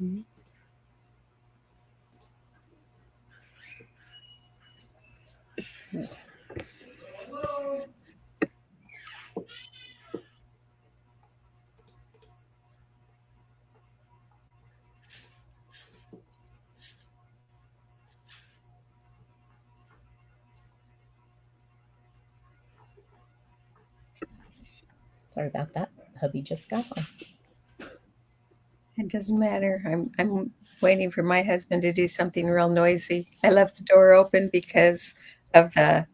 Mm-hmm. Sorry about that. Hubby just got home. It doesn't matter. I'm waiting for my husband to do something real noisy. I left the door open because of the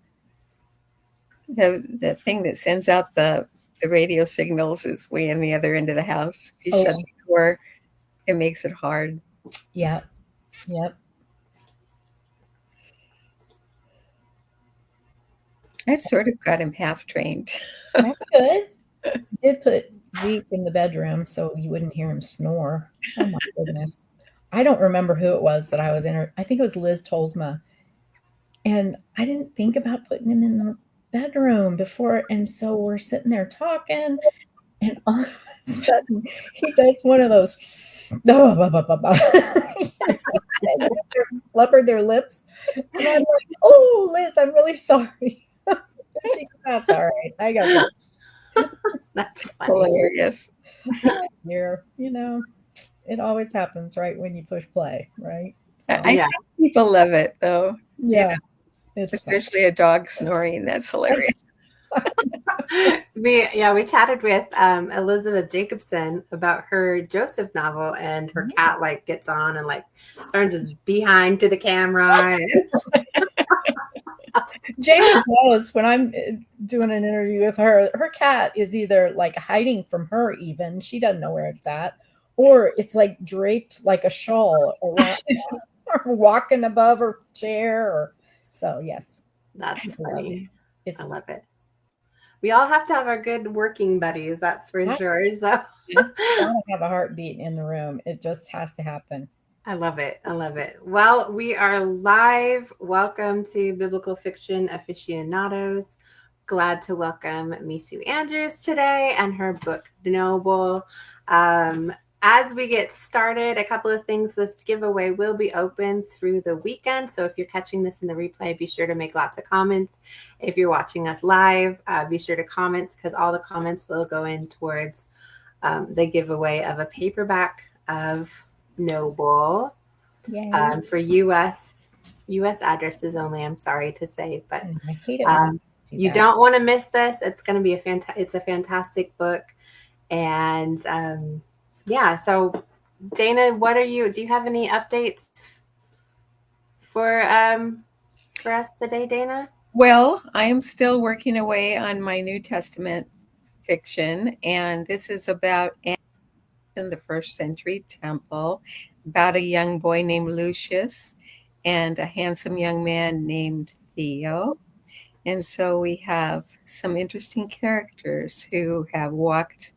thing that sends out the radio signals is way on the other end of the house. If you shut the door, it makes it hard. Yep. Yep. I've sort of got him half trained. That's good. I did put Zeke in the bedroom so you wouldn't hear him snore. Oh my goodness. I don't remember who it was that I was in. I think it was Liz Tolsma. And I didn't think about putting him in the bedroom before. And so we're sitting there talking, and all of a sudden he does one of those blubbered their lips. And I'm like, oh, Liz, I'm really sorry. She goes, that's all right. I got this. That's funny. Hilarious. Here, it always happens right when you push play, right? So, I think people love it, though. yeah. Especially a dog snoring. That's hilarious. We chatted with Elizabeth Jacobson about her Joseph novel, and her cat gets on and turns his behind to the camera. Jamie knows when I'm doing an interview with her, her cat is either hiding from her, even she doesn't know where it's at, or it's draped like a shawl around, or walking above her chair. Or so yes, that's funny. I love it. We We all have to have our good working buddies, that's for sure. So gotta have a heartbeat in the room. It just has to happen. I love it. I love it. Well, we are live. Welcome to Biblical Fiction Aficionados. Glad to welcome Mesu Andrews today and her book, Noble. As we get started, a couple of things. This giveaway will be open through the weekend. So if you're catching this in the replay, be sure to make lots of comments. If you're watching us live, be sure to comment, because all the comments will go in towards the giveaway of a paperback of Noble for U.S. addresses only. I'm sorry to say, but I hate it you don't want to miss this. It's going to be it's a fantastic book, and So Dana, do you have any updates for us today, Dana? Well, I am still working away on my New Testament fiction, and this is about in the first century temple, about a young boy named Lucius and a handsome young man named Theo. And so we have some interesting characters who have walked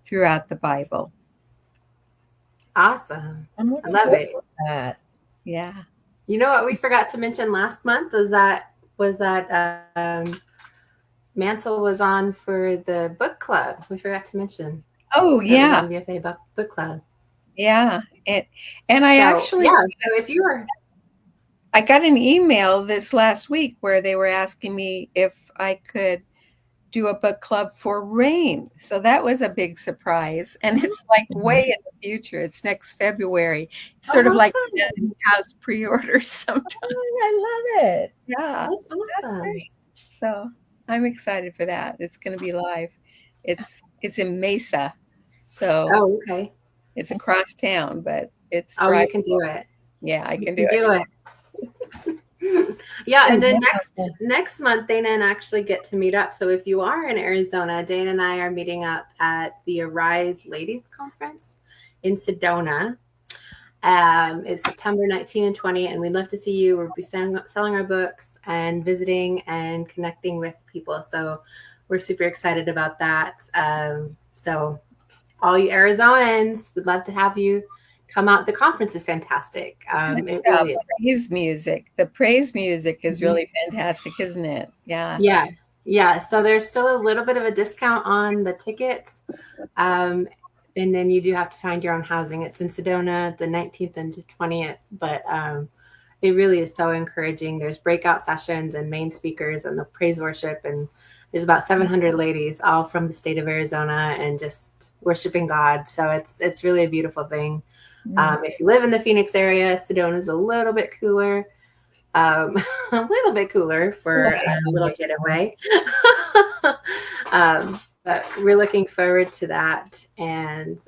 throughout the Bible. Awesome. I love it. Yeah. You know what we forgot to mention last month was that Mansell was on for the book club. We forgot to mention. Oh, yeah. BFA book club. Yeah. And I actually... Yeah, so if you were... I got an email this last week where they were asking me if I could do a book club for Rain. So that was a big surprise. And it's way in the future. It's next February. Sort of like has pre-orders sometimes. I love it. Yeah. That's awesome. That's great. So I'm excited for that. It's going to be live. It's in Mesa. So okay. It's across town, but it's you can do it. Yeah, I can do it. Yeah, and then next month, Dana and I actually get to meet up. So if you are in Arizona, Dana and I are meeting up at the Arise Ladies Conference in Sedona. It's September 19 and 20, and we'd love to see you. We'll be selling our books and visiting and connecting with people. So we're super excited about that. So all you Arizonans, we'd love to have you come out. The conference is fantastic. It really is. The praise music is really fantastic, isn't it? Yeah. Yeah. So there's still a little bit of a discount on the tickets. and then you do have to find your own housing. It's in Sedona, the 19th and 20th, but it really is so encouraging. There's breakout sessions and main speakers and the praise worship, and there's about 700 ladies, all from the state of Arizona, and just worshiping God. So it's really a beautiful thing. If you live in the Phoenix area, Sedona is a little bit cooler. A little bit cooler for a little getaway. But we're looking forward to that. And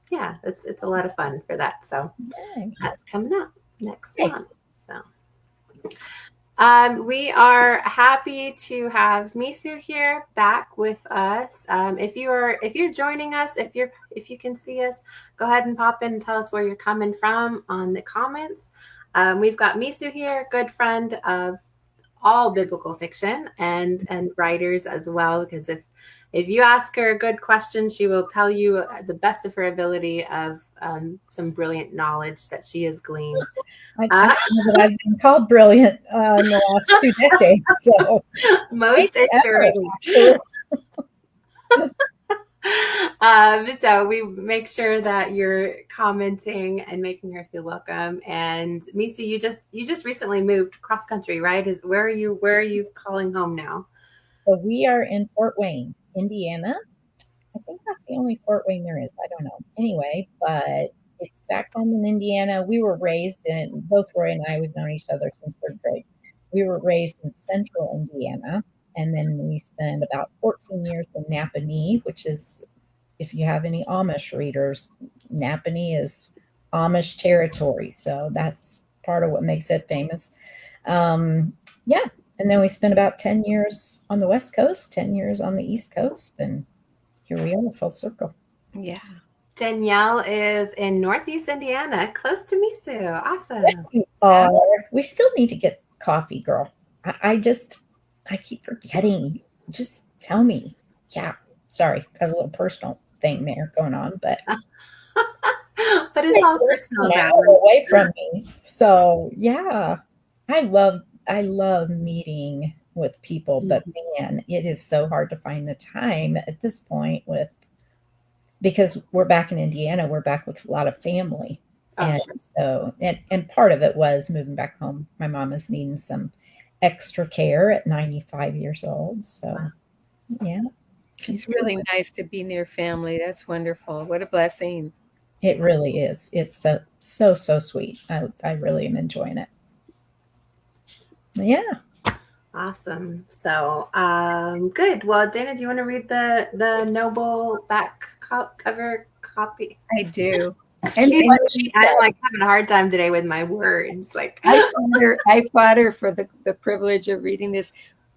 yeah, it's a lot of fun for that. So that's coming up next month. So we are happy to have Mesu here back with us. If you're joining us, if you can see us, go ahead and pop in and tell us where you're coming from on the comments. We've got Mesu here, good friend of all biblical fiction and writers as well, because if you ask her a good question, she will tell you the best of her ability of some brilliant knowledge that she has gleaned. I know that I've been called brilliant in the last 2 decades. So most assuredly. So we make sure that you're commenting and making her feel welcome. And Mesu, you just recently moved cross country, right? Where are you calling home now? So we are in Fort Wayne, Indiana. I think that's the only Fort Wayne there is. I don't know. Anyway, but it's back home in Indiana. We were raised in, both Roy and I, we've known each other since 3rd grade. We were raised in central Indiana. And then we spent about 14 years in Napanee, which is, if you have any Amish readers, Napanee is Amish territory. So that's part of what makes it famous. Yeah. And then we spent about 10 years on the West Coast, 10 years on the East Coast. And here we are, full circle. Yeah. Danielle is in Northeast Indiana, close to Mesu. Awesome. We still need to get coffee, girl. I keep forgetting. Just tell me. Yeah. Sorry. That's a little personal thing there going on, but but it's all personal now. Away from me. So yeah. I love meeting with people, but man, it is so hard to find the time at this point because we're back in Indiana, we're back with a lot of family. And so part of it was moving back home. My mom is needing some extra care at 95 years old. So yeah. It's really nice to be near family. That's wonderful. What a blessing. It really is. It's so sweet. I really am enjoying it. Yeah. Awesome. So good. Well, Dana, do you want to read the Noble back cover copy? I do. I'm like having a hard time today with my words. Like I fought her for the privilege of reading this.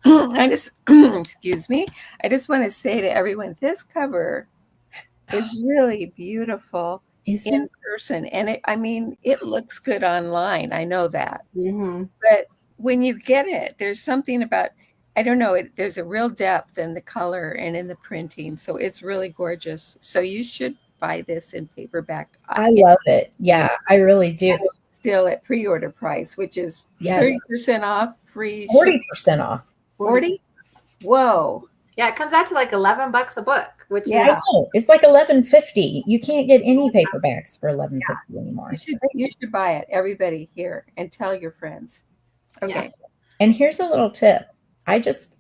I just excuse me. I just want to say to everyone, this cover is really beautiful in person, and it looks good online. I know that, but when you get it, there's something about, I don't know, there's a real depth in the color and in the printing, so it's really gorgeous. So you should buy this in paperback. I love it. Yeah, I really do. Still at pre-order price, which is 30% off, free 40% off. 40? Whoa. Yeah, it comes out to like $11 a book, which is it's like $11.50. You can't get any paperbacks for $11.50 anymore. You should buy it, everybody here, and tell your friends. Okay. Yeah. And here's a little tip. I just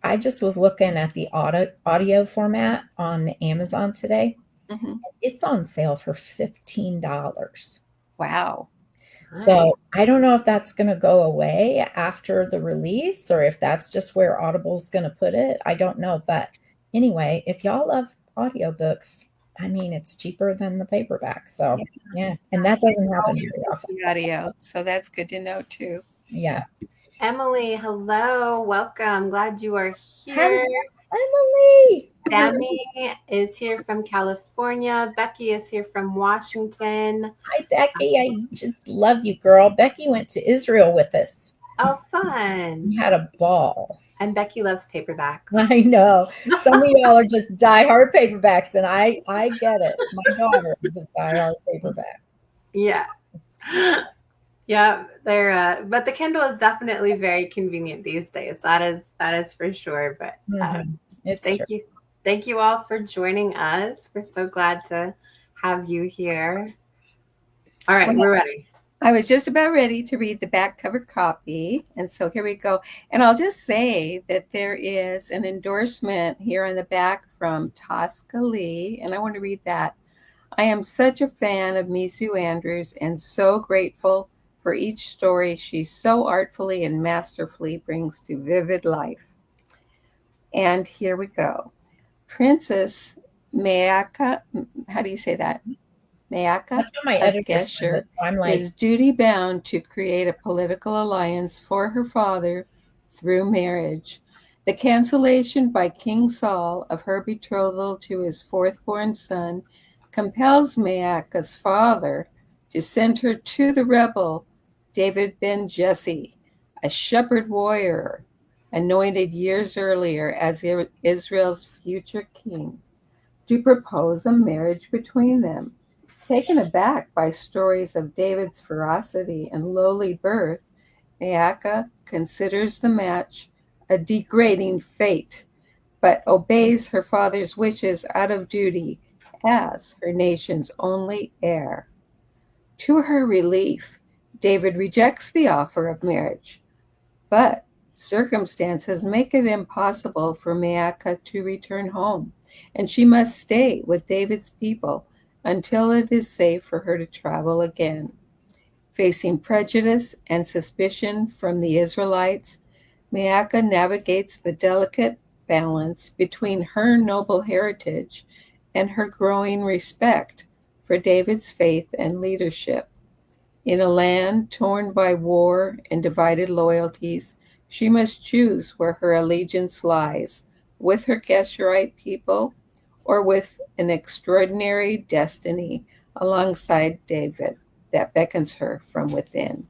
was looking at the audio format on Amazon today. It's on sale for $15. Wow. So I don't know if that's going to go away after the release or if that's just where Audible's going to put it. I don't know. But anyway, if y'all love audiobooks, it's cheaper than the paperback. So yeah. And that doesn't happen very often. Audio. So that's good to know too. Yeah. Emily, hello. Welcome. Glad you are here. Emily. Sammy is here from California. Becky is here from Washington. Hi, Becky. I just love you, girl. Becky went to Israel with us. Oh, fun. We had a ball. And Becky loves paperbacks. I know. Some of y'all are just diehard paperbacks, and I get it. My daughter is a diehard paperback. Yeah. Yeah, they're but the Kindle is definitely very convenient these days. That is for sure. But Thank you all for joining us. We're so glad to have you here. All right, Well, we're ready. I was just about ready to read the back cover copy. And so here we go. And I'll just say that there is an endorsement here on the back from Tosca Lee. And I want to read that. I am such a fan of Mesu Andrews and so grateful for each story she so artfully and masterfully brings to vivid life. And here we go. Princess Maakah, how do you say that? Maakah That's what my of editor says Geshur it. I'm like, is duty bound to create a political alliance for her father through marriage. The cancellation by King Saul of her betrothal to his fourth-born son compels Maakah's father to send her to the rebel David ben Jesse, a shepherd warrior anointed years earlier as Israel's future king, to propose a marriage between them. Taken aback by stories of David's ferocity and lowly birth, Maakah considers the match a degrading fate, but obeys her father's wishes out of duty as her nation's only heir. To her relief, David rejects the offer of marriage, but circumstances make it impossible for Maakah to return home, and she must stay with David's people until it is safe for her to travel again. Facing prejudice and suspicion from the Israelites, Maakah navigates the delicate balance between her noble heritage and her growing respect for David's faith and leadership. In a land torn by war and divided loyalties, she must choose where her allegiance lies, with her Geshurite people or with an extraordinary destiny alongside David that beckons her from within.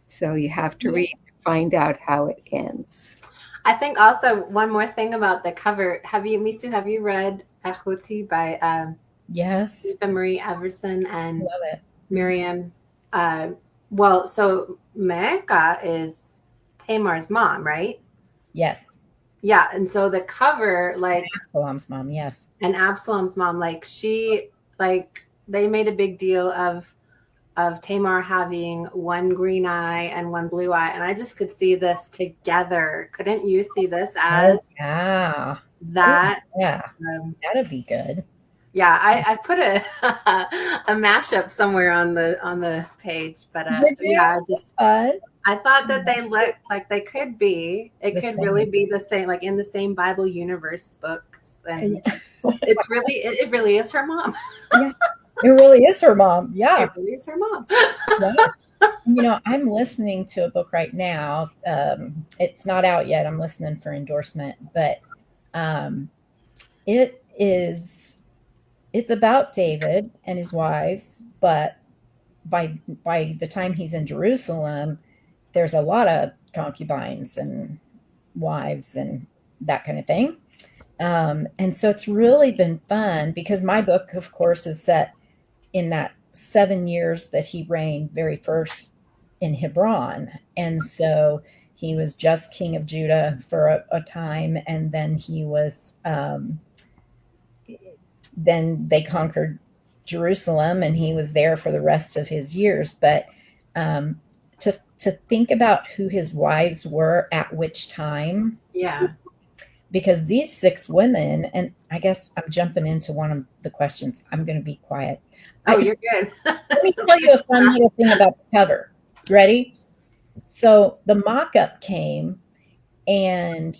So you have to read to find out how it ends. I think also one more thing about the cover. Misu, have you read Achuti by yes, Eva Marie Everson and love it. Miriam? Well, so Maakah is Tamar's mom, right? Yes. Yeah, and so the cover, like Absalom's mom, yes. And Absalom's mom, they made a big deal of Tamar having one green eye and one blue eye, and I just could see this together. Couldn't you see this as yeah. that? Yeah, that'd be good. Yeah, I put a a mashup somewhere on the page, but Did you? yeah, Fun. I thought that they looked like they could be. It The could same. really be the same, like in the same Bible universe books, and it really is her mom. Yeah, it really is her mom. Yeah, It really is her mom. yeah. I'm listening to a book right now. It's not out yet. I'm listening for endorsement, but it's about David and his wives, but by the time he's in Jerusalem, there's a lot of concubines and wives and that kind of thing. And so it's really been fun because my book, of course, is set in that 7 years that he reigned very first in Hebron. And so he was just king of Judah for a time, and then he was then they conquered Jerusalem, and he was there for the rest of his years. But to think about who his wives were at which time, Yeah. because these 6 women, and I guess I'm jumping into one of the questions. I'm going to be quiet. Oh, you're good. Let me tell you a fun little thing about the cover. Ready? So the mock-up came, and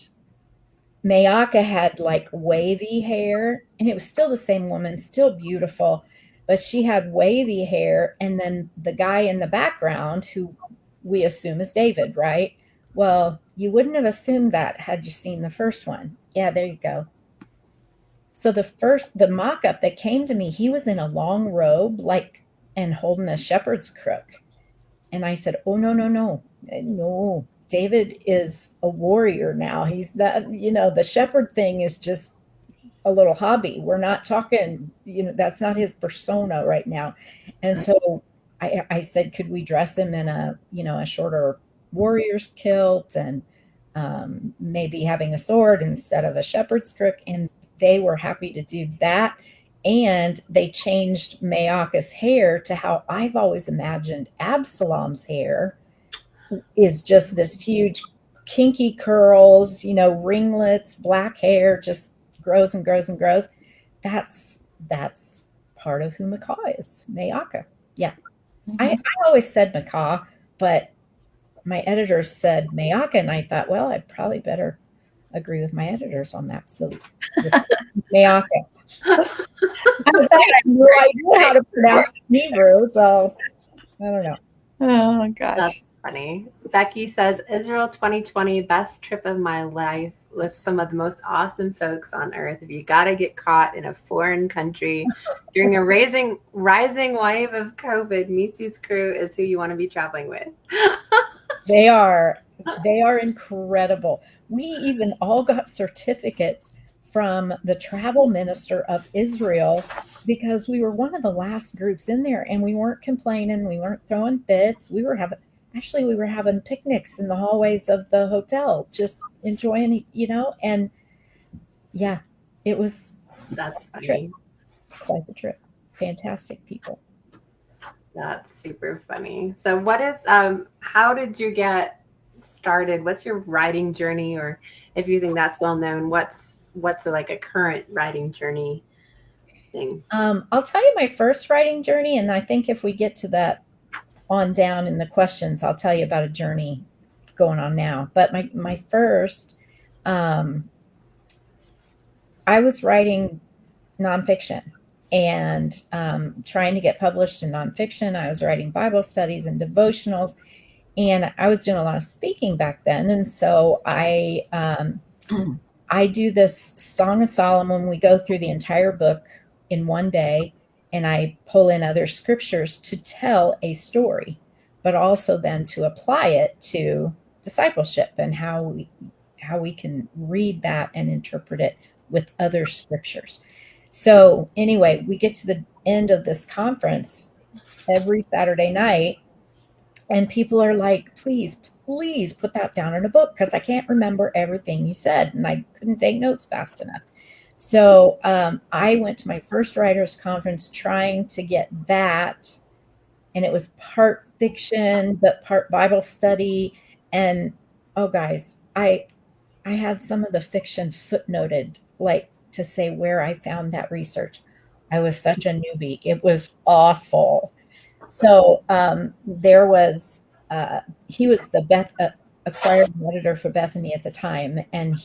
Maakah had like wavy hair, and it was still the same woman, still beautiful, but she had wavy hair. And then the guy in the background, who we assume is David, right? Well, you wouldn't have assumed that had you seen the first one. Yeah, there you go. So the mock-up that came to me, he was in a long robe, like, and holding a shepherd's crook. And I said, oh, no. David is a warrior now. He's not, the shepherd thing is just a little hobby. We're not talking, that's not his persona right now. And so I said, could we dress him in a shorter warrior's kilt? And maybe having a sword instead of a shepherd's crook, and they were happy to do that. And they changed Maakah's hair to how I've always imagined Absalom's hair is just this huge kinky curls, ringlets, black hair, just grows and grows and grows. That's part of who Maakah is. Maakah. Yeah. Mm-hmm. I always said Maakah, but my editors said Maakah, and I thought, well, I'd probably better agree with my editors on that. So Maakah. I have no idea how to pronounce Hebrew, so I don't know. Oh gosh, that's funny. Becky says Israel 2020, best trip of my life with some of the most awesome folks on earth. If you got to get caught in a foreign country during a rising wave of COVID, Mesu's crew is who you want to be traveling with. They are incredible. We even all got certificates from the travel minister of Israel because we were one of the last groups in there, and we weren't complaining, we weren't throwing fits. We were having picnics in the hallways of the hotel, just enjoying, and yeah, it was that's funny. Quite the trip. Fantastic people. That's super funny. So what is how did you get started? What's your writing journey, or if you think that's well known, what's like a current writing journey thing? I'll tell you my first writing journey, and I think if we get to that on down in the questions, I'll tell you about a journey going on now. But my first, I was writing nonfiction and trying to get published in nonfiction. I was writing Bible studies and devotionals, and I was doing a lot of speaking back then. And so I do this Song of Solomon. We go through the entire book in one day, and I pull in other scriptures to tell a story, but also then to apply it to discipleship and how we can read that and interpret it with other scriptures. So anyway, we get to the end of this conference every Saturday night, and people are like, please put that down in a book, because I can't remember everything you said, and I couldn't take notes fast enough. So I went to my first writers conference trying to get that, and it was part fiction but part Bible study. And oh guys, I had some of the fiction footnoted, like to say where I found that research. I was such a newbie. It was awful. So there was, he was the acquired editor for Bethany at the time. And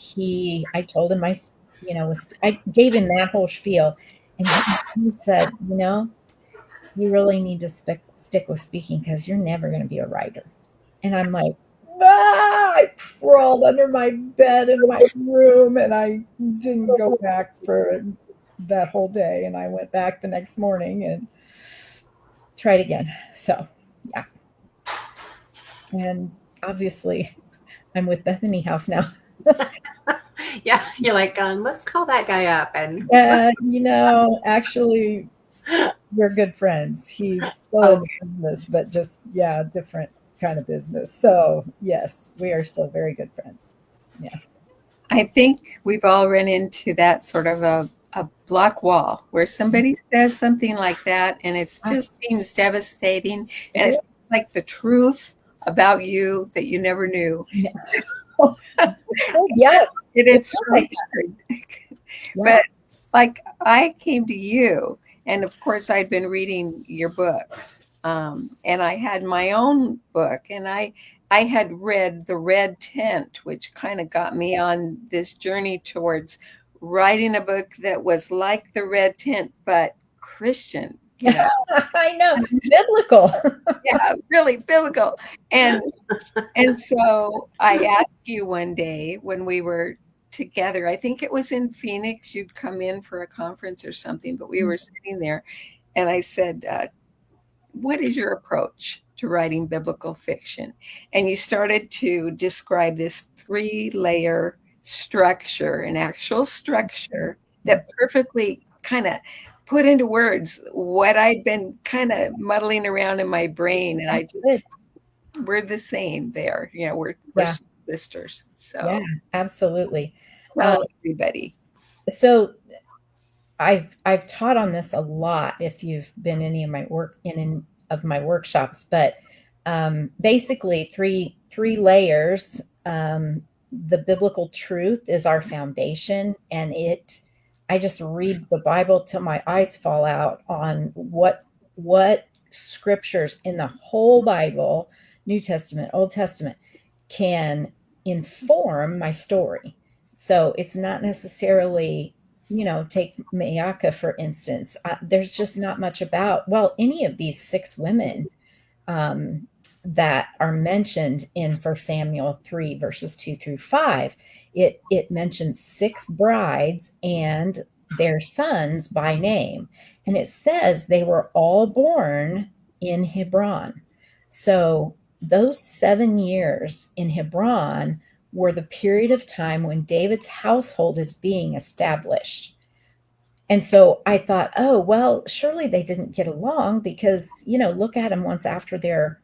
I told him, I gave him that whole spiel. And he said, you really need to stick with speaking, because you're never going to be a writer. And I'm like, I crawled under my bed in my room, and I didn't go back for that whole day. And I went back the next morning and tried again. So, yeah. And obviously, I'm with Bethany House now. Yeah, you're like, let's call that guy up. And actually, we're good friends. He's still in business, but just, different kind of business. So yes, we are still very good friends. Yeah. I think we've all run into that sort of a block wall where somebody says something like that, and it just seems devastating, and it's like the truth about you that you never knew. Yeah. Yes, it's really hard. But like, I came to you, and of course I'd been reading your books. And I had my own book, and I had read The Red Tent, which kind of got me on this journey towards writing a book that was like The Red Tent, but Christian. I know, biblical. Yeah, really biblical. And so I asked you one day when we were together, I think it was in Phoenix, you'd come in for a conference or something, but we were sitting there, and I said, what is your approach to writing biblical fiction? And you started to describe this 3-layer structure, an actual structure that perfectly kind of put into words what I'd been kind of muddling around in my brain. And we're the same there. We're sisters. So Yeah, absolutely. tell everybody. So I've taught on this a lot if you've been in any of my work in of my workshops, but basically three layers. The biblical truth is our foundation, and I just read the Bible till my eyes fall out on what scriptures in the whole Bible, New Testament, Old Testament, can inform my story. So it's not necessarily, take Maakah, for instance. There's just not much about, well, any of these 6 women um, that are mentioned in 1 Samuel 3, verses 2 through 5. It mentions 6 brides and their sons by name. And it says they were all born in Hebron. So those 7 years in Hebron were the period of time when David's household is being established. And so I thought, oh, well, surely they didn't get along because, look at them once after they're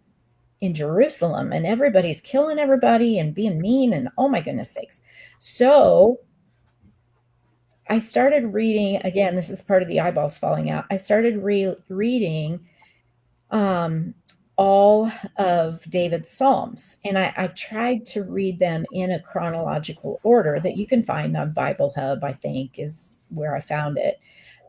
in Jerusalem and everybody's killing everybody and being mean and oh my goodness sakes. So I started reading, again, this is part of the eyeballs falling out. I started reading all of David's Psalms. And I tried to read them in a chronological order that you can find on Bible Hub, I think, is where I found it.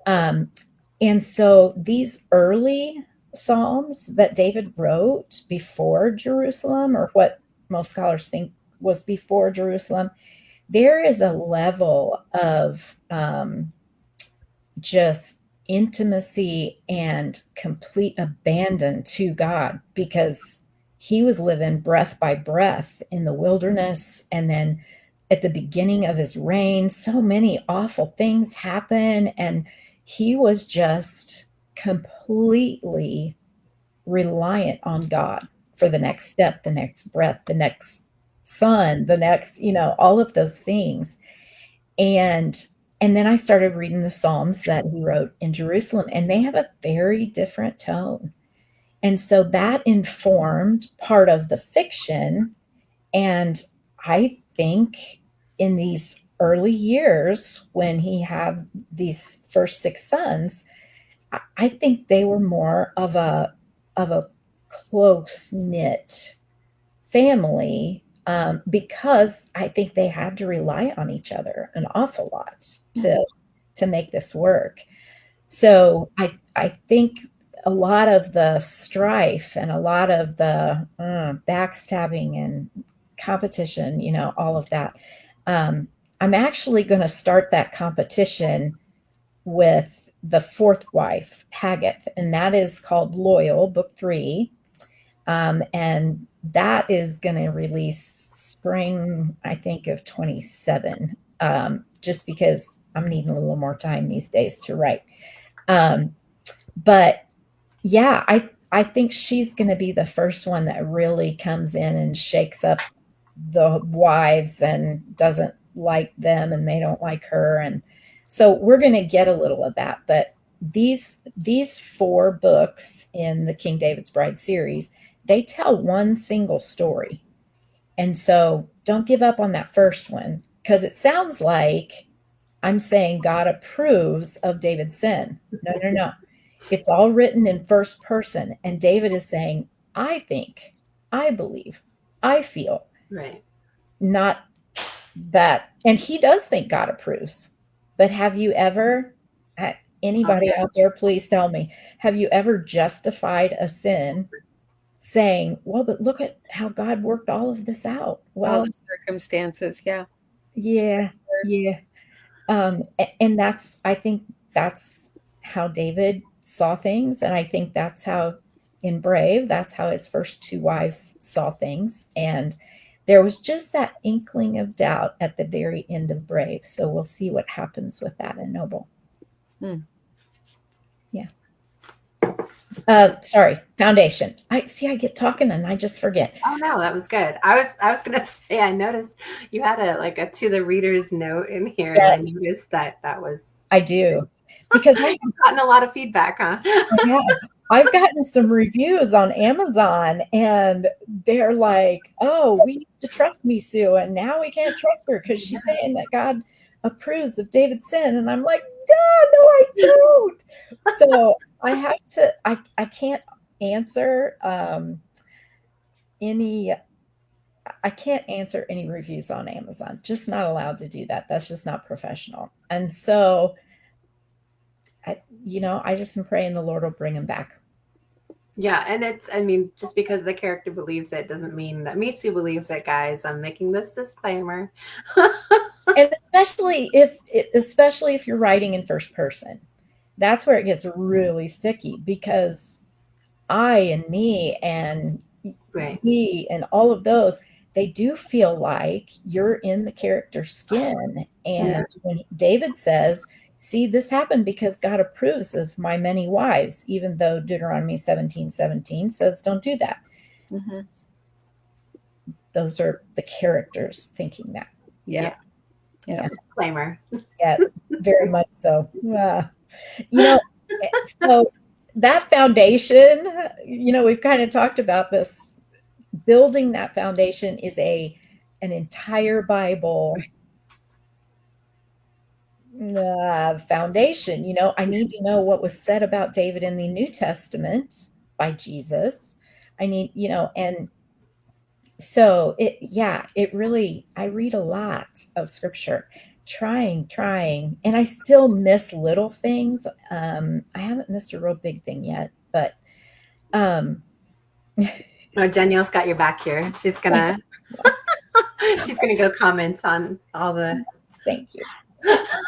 And so these early Psalms that David wrote before Jerusalem, or what most scholars think was before Jerusalem, there is a level of just intimacy and complete abandon to God, because he was living breath by breath in the wilderness. And then at the beginning of his reign, so many awful things happen. And he was just completely reliant on God for the next step, the next breath, the next son, the next, all of those things. And then I started reading the Psalms that he wrote in Jerusalem, and they have a very different tone. And so that informed part of the fiction. And I think in these early years, when he had these first 6 sons, I think they were more of a close-knit family, because I think they had to rely on each other an awful lot to make this work. So I think a lot of the strife and a lot of the backstabbing and competition, all of that. I'm actually going to start that competition with the 4th wife, Haggith, and that is called Loyal, book 3. And that is going to release spring, I think, of 27, just because I'm needing a little more time these days to write. But yeah, I think she's going to be the first one that really comes in and shakes up the wives and doesn't like them and they don't like her. And so we're going to get a little of that. But these 4 books in the King David's Bride series, they tell one single story. And so don't give up on that first one, because it sounds like I'm saying God approves of David's sin. No. It's all written in first person. And David is saying, I think, I believe, I feel. Right. Not that. And he does think God approves. But have you ever, anybody out there, please tell me, have you ever justified a sin saying, well, but look at how God worked all of this out? Well, all the circumstances, yeah. And I think that's how David saw things. And I think that's how in Brave, that's how his first 2 wives saw things. And there was just that inkling of doubt at the very end of Brave. So we'll see what happens with that in Noble. Yeah. Sorry, foundation. I get talking and I just forget. Oh no, that was good. I was gonna say, I noticed you had a to the reader's note in here. Yes. And I noticed that was. I do, because I've gotten a lot of feedback, huh? I've gotten some reviews on Amazon and they're like, oh, we used to trust Mesu and now we can't trust her because she's saying that God approves of David's sin. And I'm like, no, I don't. So I have to, I can't answer any, I can't answer any reviews on Amazon. Just not allowed to do that. That's just not professional. And so, I just am praying the Lord will bring him back. Yeah, and I mean, just because the character believes it doesn't mean that Mesu believes it, guys. I'm making this disclaimer. And especially if you're writing in first person, that's where it gets really sticky because I and me and Right. he and all of those, they do feel like you're in the character's skin. And when David says, see, this happened because God approves of my many wives, even though Deuteronomy 17:17 says don't do that. Mm-hmm. Those are the characters thinking that. Yeah. Disclaimer. Yeah, very much so. So that foundation, we've kind of talked about this. Building that foundation is an entire Bible foundation. I need to know what was said about David in the New Testament by Jesus. I need, and so it really, I read a lot of scripture, trying, and I still miss little things. I haven't missed a real big thing yet, but Oh, Danielle's got your back here. She's gonna go comment on all the. Thank you.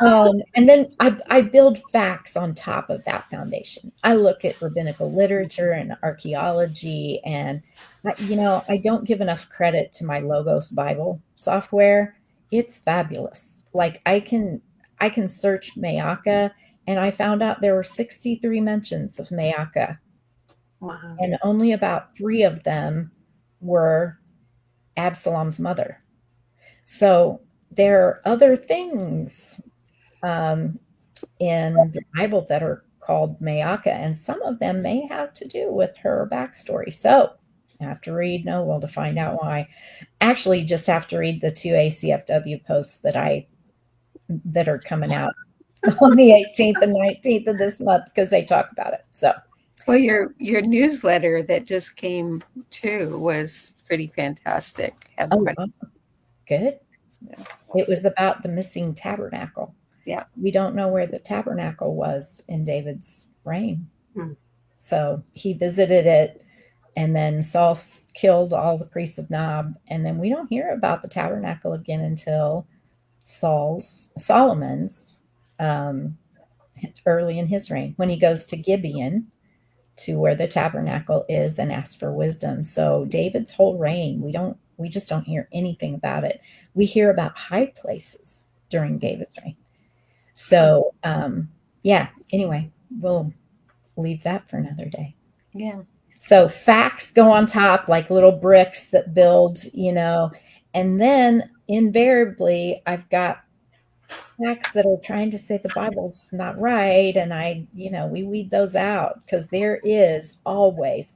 And then I build facts on top of that foundation. I look at rabbinical literature and archaeology, and I don't give enough credit to my Logos Bible software. It's fabulous. Like I can search Maakah, and I found out there were 63 mentions of Maakah. Wow. And only about 3 of them were Absalom's mother. So there are other things in the Bible that are called Maakah, and some of them may have to do with her backstory. So I have to read Noel to find out why. Actually, just have to read the 2 ACFW posts that are coming out on the 18th and 19th of this month because they talk about it. So, well, your newsletter that just came too was pretty fantastic. awesome. Good. Yeah. It was about the missing tabernacle. Yeah. We don't know where the tabernacle was in David's reign. So he visited it, and then Saul killed all the priests of Nob, and then we don't hear about the tabernacle again until Solomon's early in his reign, when he goes to Gibeon, to where the tabernacle is, and asks for wisdom. So David's whole reign, we just don't hear anything about it. We hear about high places during David's reign. So, anyway, we'll leave that for another day. Yeah. So facts go on top like little bricks that build, and then invariably I've got facts that are trying to say the Bible's not right. And we weed those out because there is always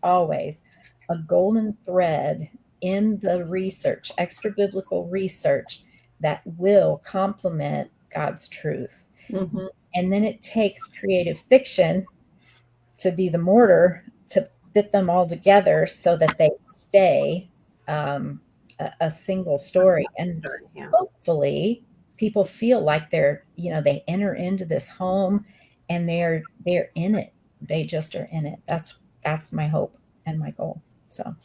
a golden thread in the research, extra biblical research, that will complement God's truth. Mm-hmm. And then it takes creative fiction to be the mortar to fit them all together so that they stay a single story. And hopefully people feel like they enter into this home and they're in it. They just are in it. That's my hope and my goal. So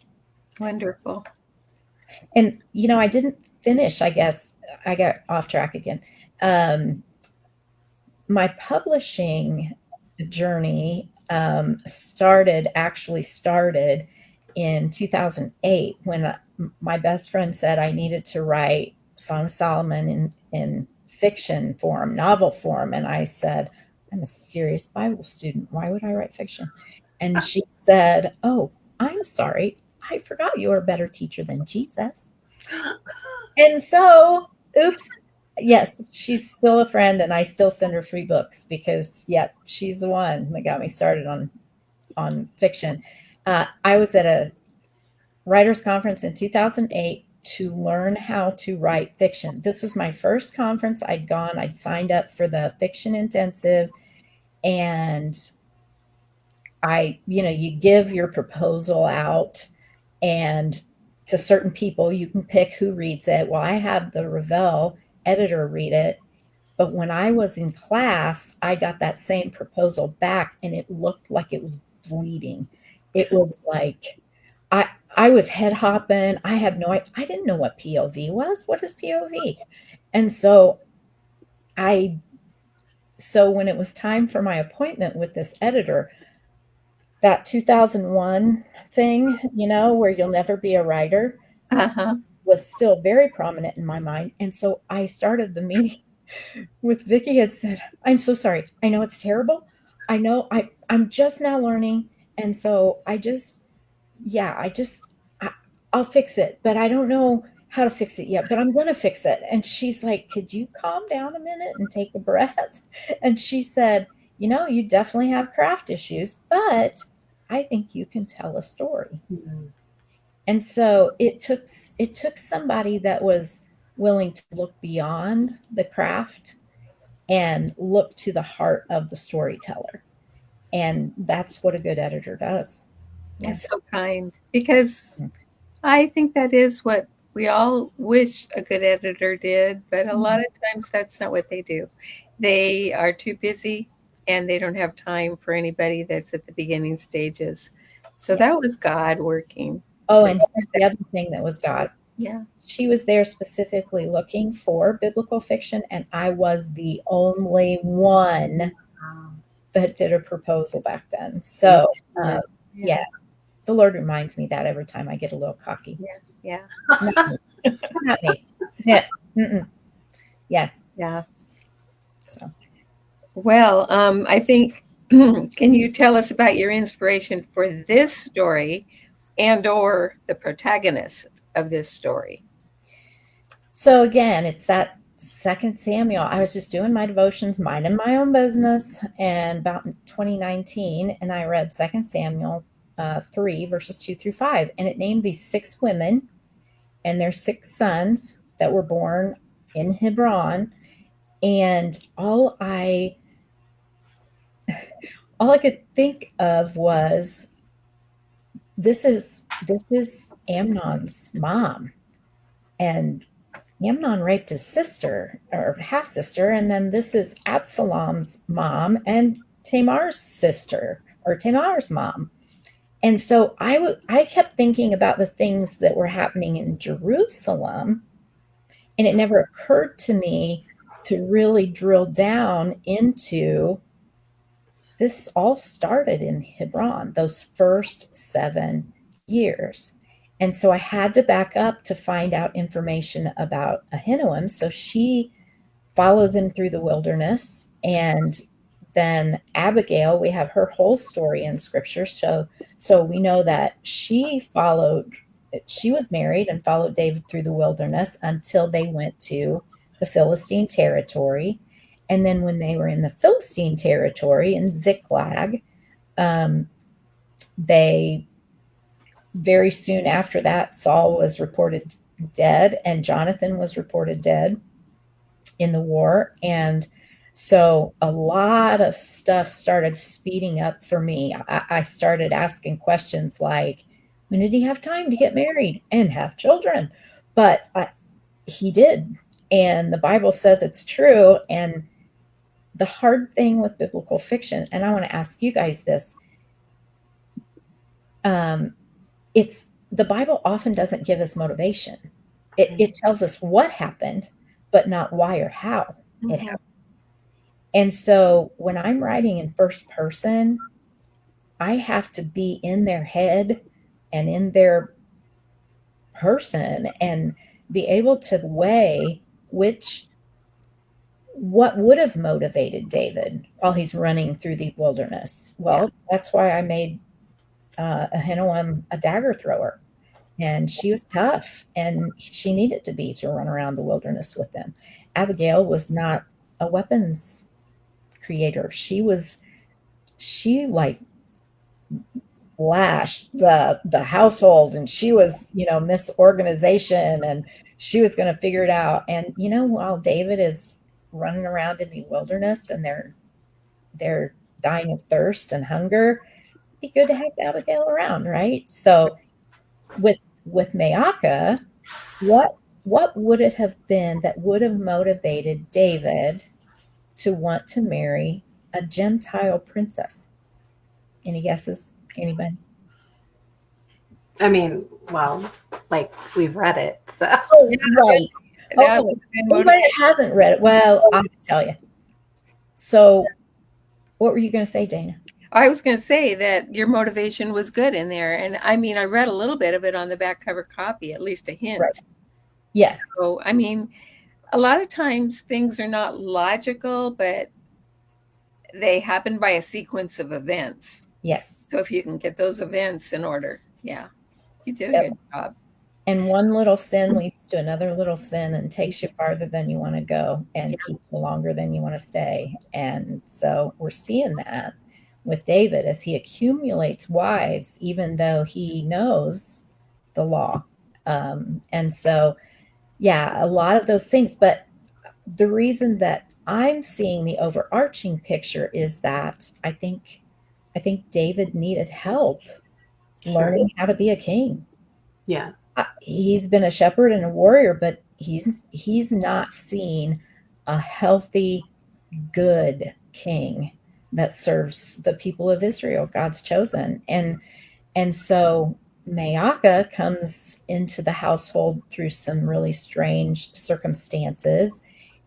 wonderful. And I didn't finish, I guess. I got off track again. My publishing journey started in 2008 when my best friend said I needed to write Song of Solomon in fiction form, novel form. And I said, I'm a serious Bible student. Why would I write fiction? And she said, oh, I'm sorry. I forgot you were a better teacher than Jesus. And so, oops. Yes, she's still a friend, and I still send her free books because, she's the one that got me started on on fiction. I was at a writers conference in 2008 to learn how to write fiction. This was my first conference I'd gone. I'd signed up for the fiction intensive, and you give your proposal out, and to certain people, you can pick who reads it. Well, I had the Revell editor read it, but when I was in class, I got that same proposal back, and it looked like it was bleeding. It was like I was head hopping. I didn't know what POV was. What is POV? And so when it was time for my appointment with this editor, that 2001 thing, where you'll never be a writer, was still very prominent in my mind. And so I started the meeting with Vicki had said, "I'm so sorry. I know it's terrible. I know I'm just now learning. And so I'll fix it, but I don't know how to fix it yet, but I'm going to fix it." And she's like, "Could you calm down a minute and take a breath?" And she said, "You definitely have craft issues, but I think you can tell a story." Mm-hmm. And so it took somebody that was willing to look beyond the craft and look to the heart of the storyteller. And that's what a good editor does. Yeah. That's so kind, because I think that is what we all wish a good editor did, but a lot of times that's not what they do. They are too busy, and they don't have time for anybody that's at the beginning stages. So that was God working. Oh, and the other thing that was God. Yeah. She was there specifically looking for biblical fiction, and I was the only one that did a proposal back then. So, yeah, the Lord reminds me that every time I get a little cocky. Yeah. Not me. Yeah. Mm-mm. Yeah. Yeah. So, well, I think, can you tell us about your inspiration for this story and or the protagonist of this story? So again, it's that 2 Samuel. I was just doing my devotions, minding my own business, and about 2019, and I read 2 Samuel 3, verses 2 through 5, and it named these 6 women and their 6 sons that were born in Hebron, and all I could think of was, this is Amnon's mom, and Amnon raped his sister or half sister, and then this is Absalom's mom and Tamar's sister or Tamar's mom. And so I kept thinking about the things that were happening in Jerusalem, and it never occurred to me to really drill down into this. All started in Hebron, those first 7 years. And so I had to back up to find out information about Ahinoam. So she follows him through the wilderness. And then Abigail, we have her whole story in scripture. So we know that she was married and followed David through the wilderness until they went to the Philistine territory. And then when they were in the Philistine territory in Ziklag, they very soon after that, Saul was reported dead and Jonathan was reported dead in the war. And so a lot of stuff started speeding up for me. I started asking questions like, when did he have time to get married and have children? But he did. And the Bible says it's true. And the hard thing with biblical fiction, and I want to ask you guys this, it's the Bible often doesn't give us motivation. It tells us what happened, but not why or how it happened. And so when I'm writing in first person, I have to be in their head and in their person and be able to weigh what would have motivated David while he's running through the wilderness. Well, that's why I made Ahinoam a dagger thrower. And she was tough, and she needed to be to run around the wilderness with them. Abigail was not a weapons creator. She lashed the household, and she was, Miss Organization, and she was going to figure it out. And while David is running around in the wilderness and they're dying of thirst and hunger, be good to have Abigail around, right? So with Maakah, what would it have been that would have motivated David to want to marry a Gentile princess? Any guesses? Anybody? I mean, well, like we've read it, so. Oh, right. That Okay. would have been Anybody that hasn't read it, well, I'll tell you. So, what were you going to say, Dana? I was going to say that your motivation was good in there. And I mean, I read a little bit of it on the back cover copy, at least a hint. Right. Yes. So, I mean, a lot of times things are not logical, but they happen by a sequence of events. Yes. So if you can get those events in order, yeah, you did a good job. And one little sin leads to another little sin and takes you farther than you want to go and keeps you longer than you want to stay. And so we're seeing that with David as he accumulates wives, even though he knows the law. And so, yeah, a lot of those things. But the reason that I'm seeing the overarching picture is that I think David needed help learning how to be a king. Yeah. He's been a shepherd and a warrior, but he's not seen a healthy, good king that serves the people of Israel, God's chosen. And so Maakah comes into the household through some really strange circumstances,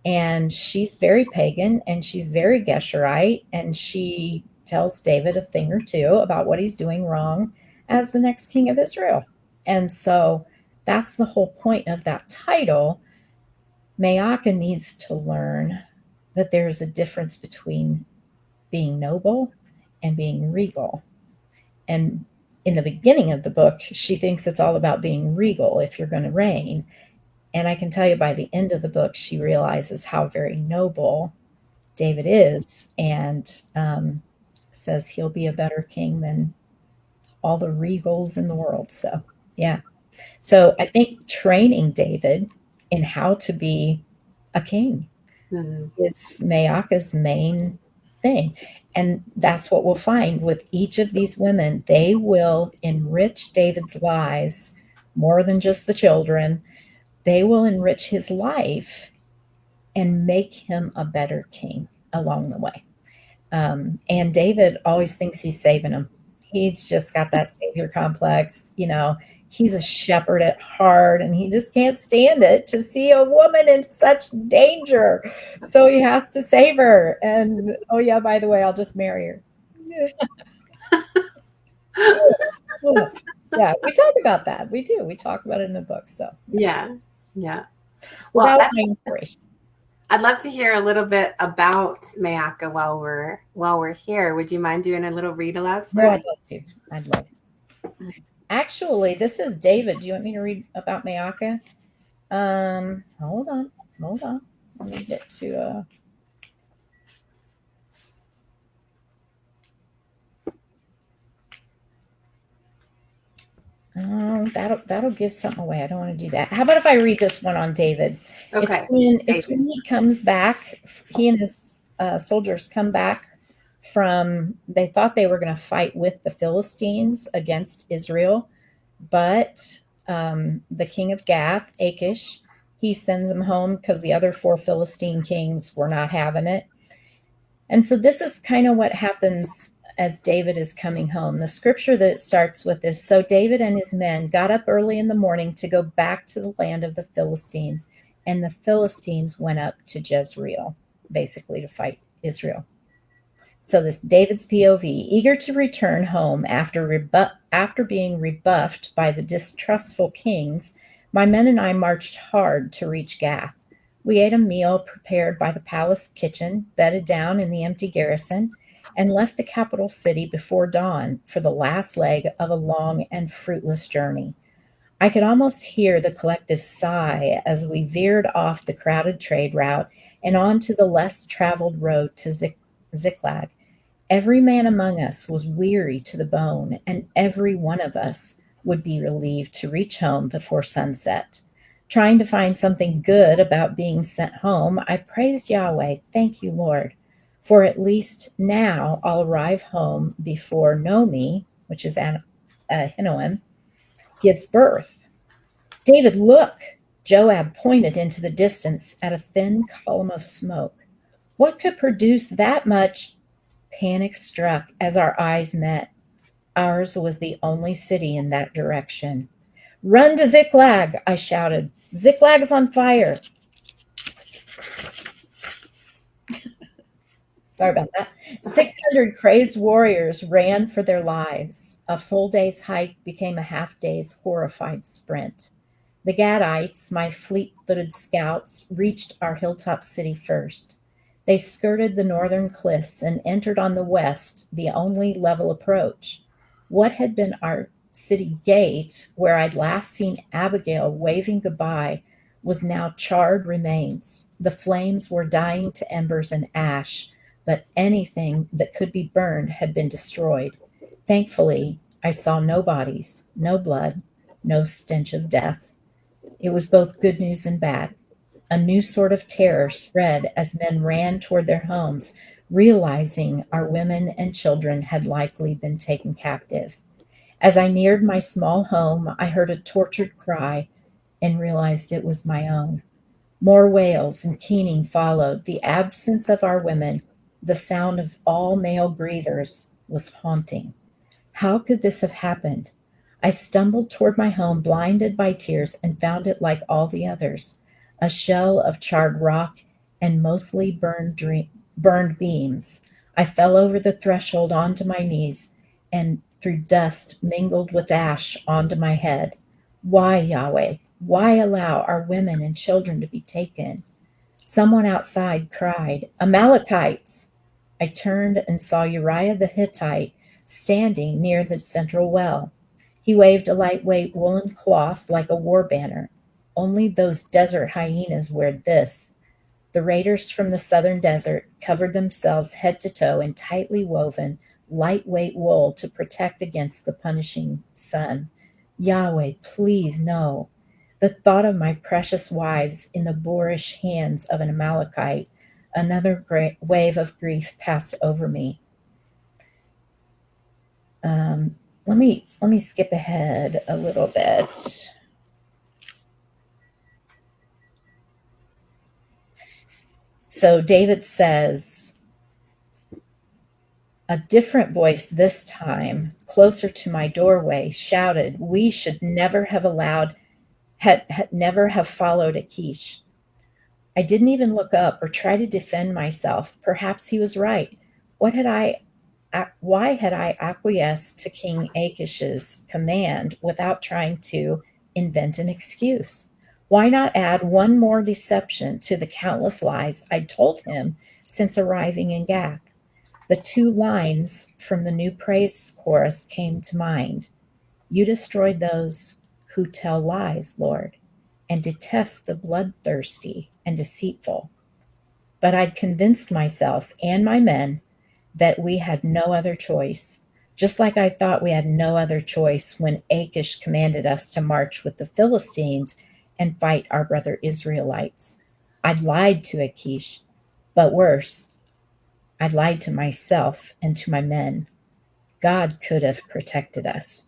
and she's very pagan and she's very Geshurite, and she tells David a thing or two about what he's doing wrong as the next king of Israel. And so that's the whole point of that title. Maakah needs to learn that there's a difference between being noble and being regal. And in the beginning of the book, she thinks it's all about being regal if you're going to reign. And I can tell you by the end of the book, she realizes how very noble David is, and says he'll be a better king than all the regals in the world. So, yeah. So I think training David in how to be a king is Maakah's main thing. And that's what we'll find with each of these women. They will enrich David's lives more than just the children. They will enrich his life and make him a better king along the way. And David always thinks he's saving him. He's just got that savior complex. He's a shepherd at heart, and he just can't stand it to see a woman in such danger. So he has to save her. And, oh, yeah, by the way, I'll just marry her. Yeah, we talk about that. We do. We talk about it in the book. So, yeah. So well, that was my inspiration. I'd love to hear a little bit about Maakah while we're here. Would you mind doing a little read aloud for us? I'd love to. Actually, this is David. Do you want me to read about Maakah? Hold on. Let me get to that'll give something away. I don't want to do that. How about if I read this one on David? Okay. It's when he comes back. He and his soldiers come back from. They thought they were going to fight with the Philistines against Israel, but the king of Gath, Achish, he sends them home because the other 4 Philistine kings were not having it. And so this is kind of what happens as David is coming home. The scripture that it starts with is, so David and his men got up early in the morning to go back to the land of the Philistines, and the Philistines went up to Jezreel, basically to fight Israel. So this David's POV, eager to return home after being rebuffed by the distrustful kings, my men and I marched hard to reach Gath. We ate a meal prepared by the palace kitchen, bedded down in the empty garrison, and left the capital city before dawn for the last leg of a long and fruitless journey. I could almost hear the collective sigh as we veered off the crowded trade route and onto the less traveled road to Ziklag. Every man among us was weary to the bone, and every one of us would be relieved to reach home before sunset. Trying to find something good about being sent home, I praised Yahweh. Thank you, Lord. For at least now I'll arrive home before Nomi, which is Ahinoam, gives birth. David, look! Joab pointed into the distance at a thin column of smoke. What could produce that much? Panic struck as our eyes met. Ours was the only city in that direction. Run to Ziklag, I shouted. Ziklag is on fire. Sorry about that. 600 crazed warriors ran for their lives. A full day's hike became a half day's horrified sprint. The Gadites, my fleet-footed scouts, reached our hilltop city first. They skirted the northern cliffs and entered on the west, the only level approach. What had been our city gate, where I'd last seen Abigail waving goodbye, was now charred remains. The flames were dying to embers and ash, but anything that could be burned had been destroyed. Thankfully, I saw no bodies, no blood, no stench of death. It was both good news and bad. A new sort of terror spread as men ran toward their homes, realizing our women and children had likely been taken captive. As I neared my small home, I heard a tortured cry and realized it was my own. More wails and keening followed. The absence of our women, the sound of all male grievers, was haunting. How could this have happened? I stumbled toward my home, blinded by tears, and found it like all the others, a shell of charred rock and mostly burned beams. I fell over the threshold onto my knees and threw dust mingled with ash onto my head. Why, Yahweh? Why allow our women and children to be taken? Someone outside cried, Amalekites! I turned and saw Uriah the Hittite standing near the central well. He waved a lightweight woolen cloth like a war banner. Only those desert hyenas wear this. The raiders from the southern desert covered themselves head to toe in tightly woven, lightweight wool to protect against the punishing sun. Yahweh, please no. The thought of my precious wives in the boorish hands of an Amalekite, another great wave of grief passed over me. Let me skip ahead a little bit. So David says, a different voice this time, closer to my doorway, shouted, we should never have never have followed Achish. I didn't even look up or try to defend myself. Perhaps he was right. Why had I acquiesced to King Achish's command without trying to invent an excuse? Why not add one more deception to the countless lies I'd told him since arriving in Gath? The two lines from the new praise chorus came to mind. You destroyed those who tell lies, Lord, and detest the bloodthirsty and deceitful. But I'd convinced myself and my men that we had no other choice, just like I thought we had no other choice when Achish commanded us to march with the Philistines and fight our brother Israelites. I'd lied to Achish, but worse, I'd lied to myself and to my men. God could have protected us.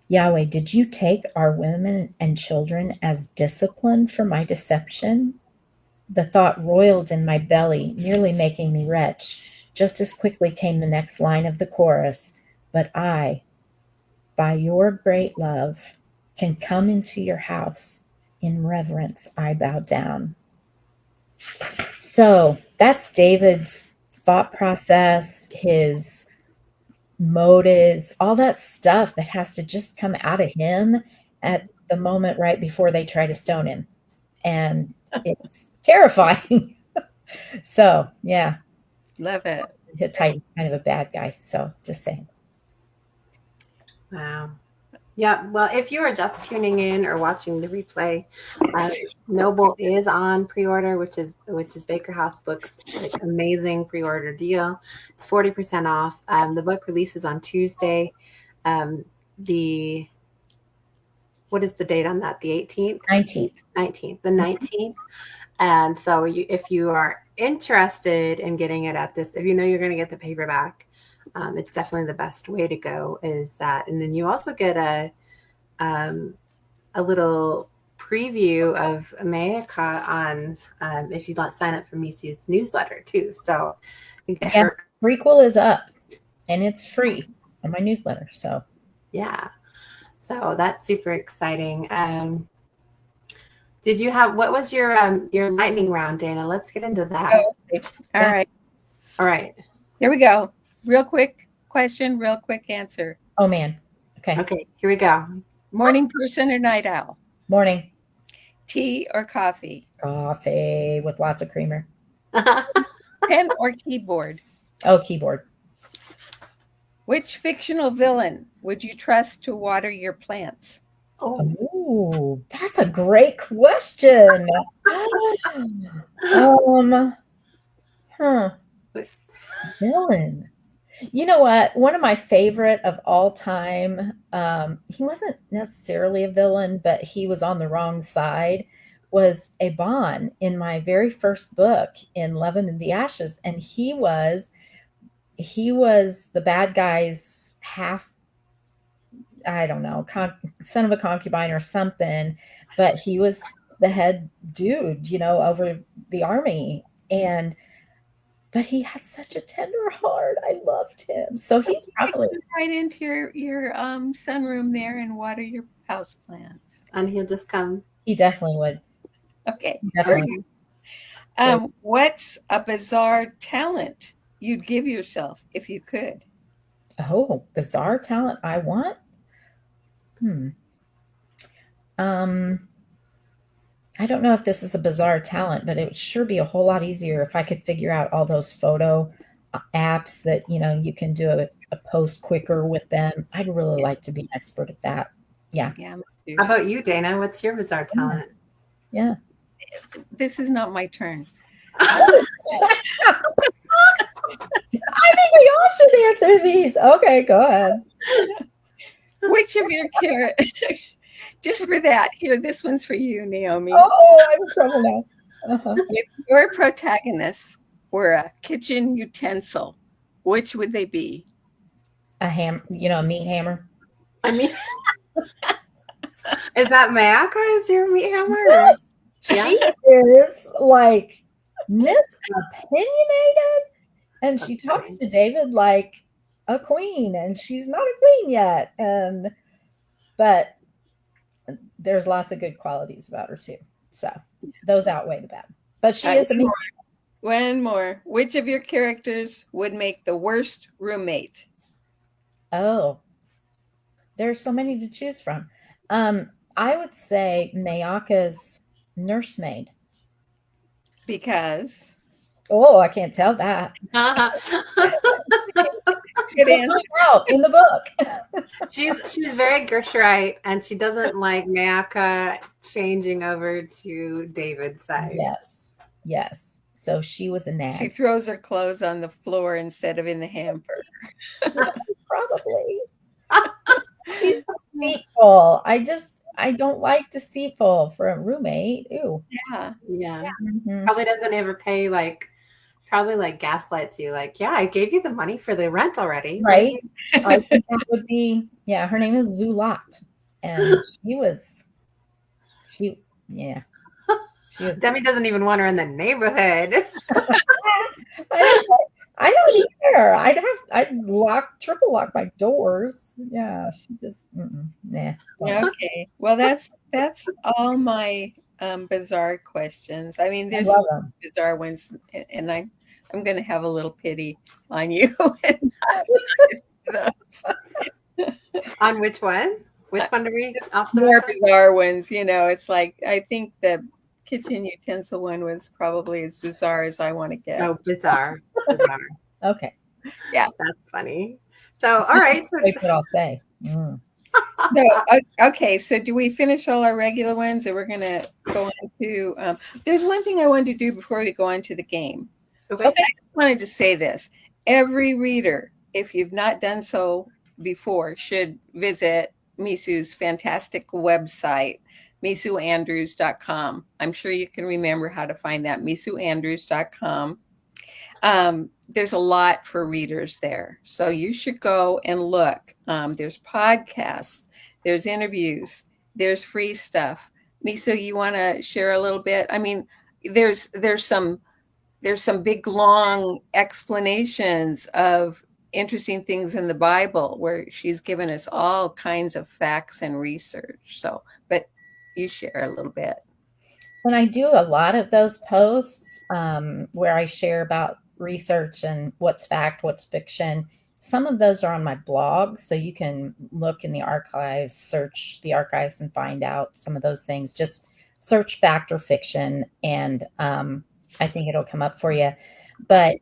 Yahweh, did you take our women and children as discipline for my deception? The thought roiled in my belly, nearly making me retch. Just as quickly came the next line of the chorus. But I, by your great love, can come into your house. In reverence, I bow down. So that's David's thought process, his motives, all that stuff that has to just come out of him at the moment right before they try to stone him. And it's terrifying. So, yeah. Love it. Hittite, kind of a bad guy. So, just saying. Wow. Yeah, well, if you are just tuning in or watching the replay, Noble is on pre-order, which is Baker House Books' like amazing pre-order deal. It's 40% off. The book releases on Tuesday. The What is the date on that? The 18th? 19th. 19th. The 19th. And so if you are interested in getting it at this, if you know you're going to get the paperback, it's definitely the best way to go is that. And then you also get a little preview of Maakah on if you don't sign up for Mesu's newsletter too. So yeah, prequel is up and it's free on my newsletter. So yeah, so that's super exciting. Did you have what was your lightning round, Dana? Let's get into that. Oh, okay. All right. Here we go. Real quick question, real quick answer. Oh man. Okay, here we go. Morning person or night owl? Morning. Tea or coffee? Coffee with lots of creamer. Pen or keyboard? Oh, keyboard. Which fictional villain would you trust to water your plants? Oh, that's a great question. Villain. You know what? One of my favorite of all time, he wasn't necessarily a villain, but he was on the wrong side, was Aban in my very first book in Love and the Ashes. And he was the bad guy's half, I don't know, son of a concubine or something, but he was the head dude, over the army. But he had such a tender heart. I loved him. So he's probably right into your sunroom there and water your house plants. And he'll just come. He definitely would. Okay. Definitely. What's a bizarre talent you'd give yourself if you could? Oh, bizarre talent I want? I don't know if this is a bizarre talent, but it would sure be a whole lot easier if I could figure out all those photo apps that, you can do a post quicker with them. I'd really like to be an expert at that. Yeah. Yeah. How about you, Dana? What's your bizarre talent? Yeah. This is not my turn. I think we all should answer these. Okay, go ahead. Which of your characters... Just for that, here, this one's for you, Naomi. Oh, I'm in trouble now. If your protagonists were a kitchen utensil, which would they be? A a meat hammer. I mean, is that Maakah? Is your meat hammer? Yes, she is like misopinionated, and she talks to David like a queen, and she's not a queen yet. But there's lots of good qualities about her too. So those outweigh the bad. But she is a mean. One more. Which of your characters would make the worst roommate? Oh, there's so many to choose from. I would say Maakah's nursemaid. Because? Oh, I can't tell that. Out in the book. She's very Geshurite, and she doesn't like Maakah changing over to David's side. Yes. So she was a nag. She throws her clothes on the floor instead of in the hamper. Probably. She's deceitful. I don't like deceitful for a roommate. Ew. Yeah. Mm-hmm. Probably doesn't ever pay probably gaslights you I gave you the money for the rent already. Right. I think that would be, her name is Zulat. And she was Demi doesn't even want her in the neighborhood. I don't care. I'd triple lock my doors. Yeah, she just nah. Okay. Well, that's all my bizarre questions. I mean, there's some bizarre ones, and I'm going to have a little pity on you. On which one? Which one do we? More bizarre ones. It's like I think the kitchen utensil one was probably as bizarre as I want to get. Oh, bizarre. Okay. Yeah, that's funny. So, all right. So what I'll say. Okay, so do we finish all our regular ones, or we're going to go on to? There's one thing I wanted to do before we go on to the game. Okay. I just wanted to say this: every reader, if you've not done so before, should visit Mesu's fantastic website, mesuandrews.com. I'm sure you can remember how to find that, mesuandrews.com. There's a lot for readers there. So you should go and look. There's podcasts, there's interviews, there's free stuff. Mesu, you want to share a little bit? I mean, there's some big long explanations of interesting things in the Bible where she's given us all kinds of facts and research. So, but you share a little bit. When I do a lot of those posts where I share about research and what's fact, what's fiction, some of those are on my blog. So you can look in the archives, search the archives and find out some of those things. Just search fact or fiction, and I think it'll come up for you. But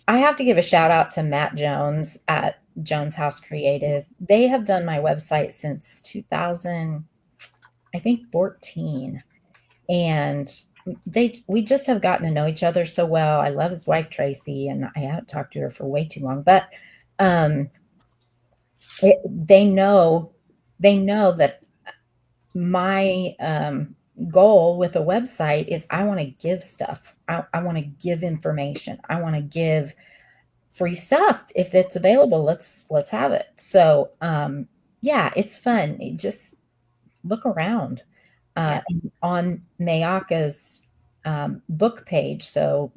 I have to give a shout out to Matt Jones at Jones House Creative. They have done my website since 2000, I think 14. And we just have gotten to know each other so well. I love his wife, Tracy, and I haven't talked to her for way too long, but they know that my goal with a website is I want to give stuff. I want to give information. I want to give free stuff. If it's available, let's have it. So yeah, it's fun. Just look around on Maakah's book page. So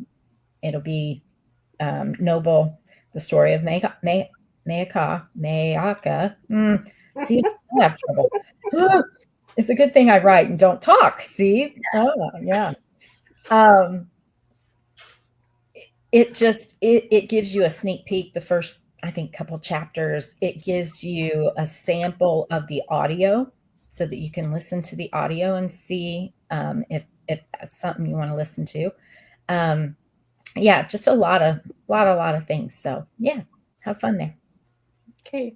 it'll be Noble, the story of Maakah. See, I have trouble. It's a good thing I write and don't talk. See? Oh, yeah. It gives you a sneak peek. The first, I think, couple chapters, it gives you a sample of the audio so that you can listen to the audio and see if that's something you want to listen to. Yeah, just a lot of things. So yeah, have fun there. Okay.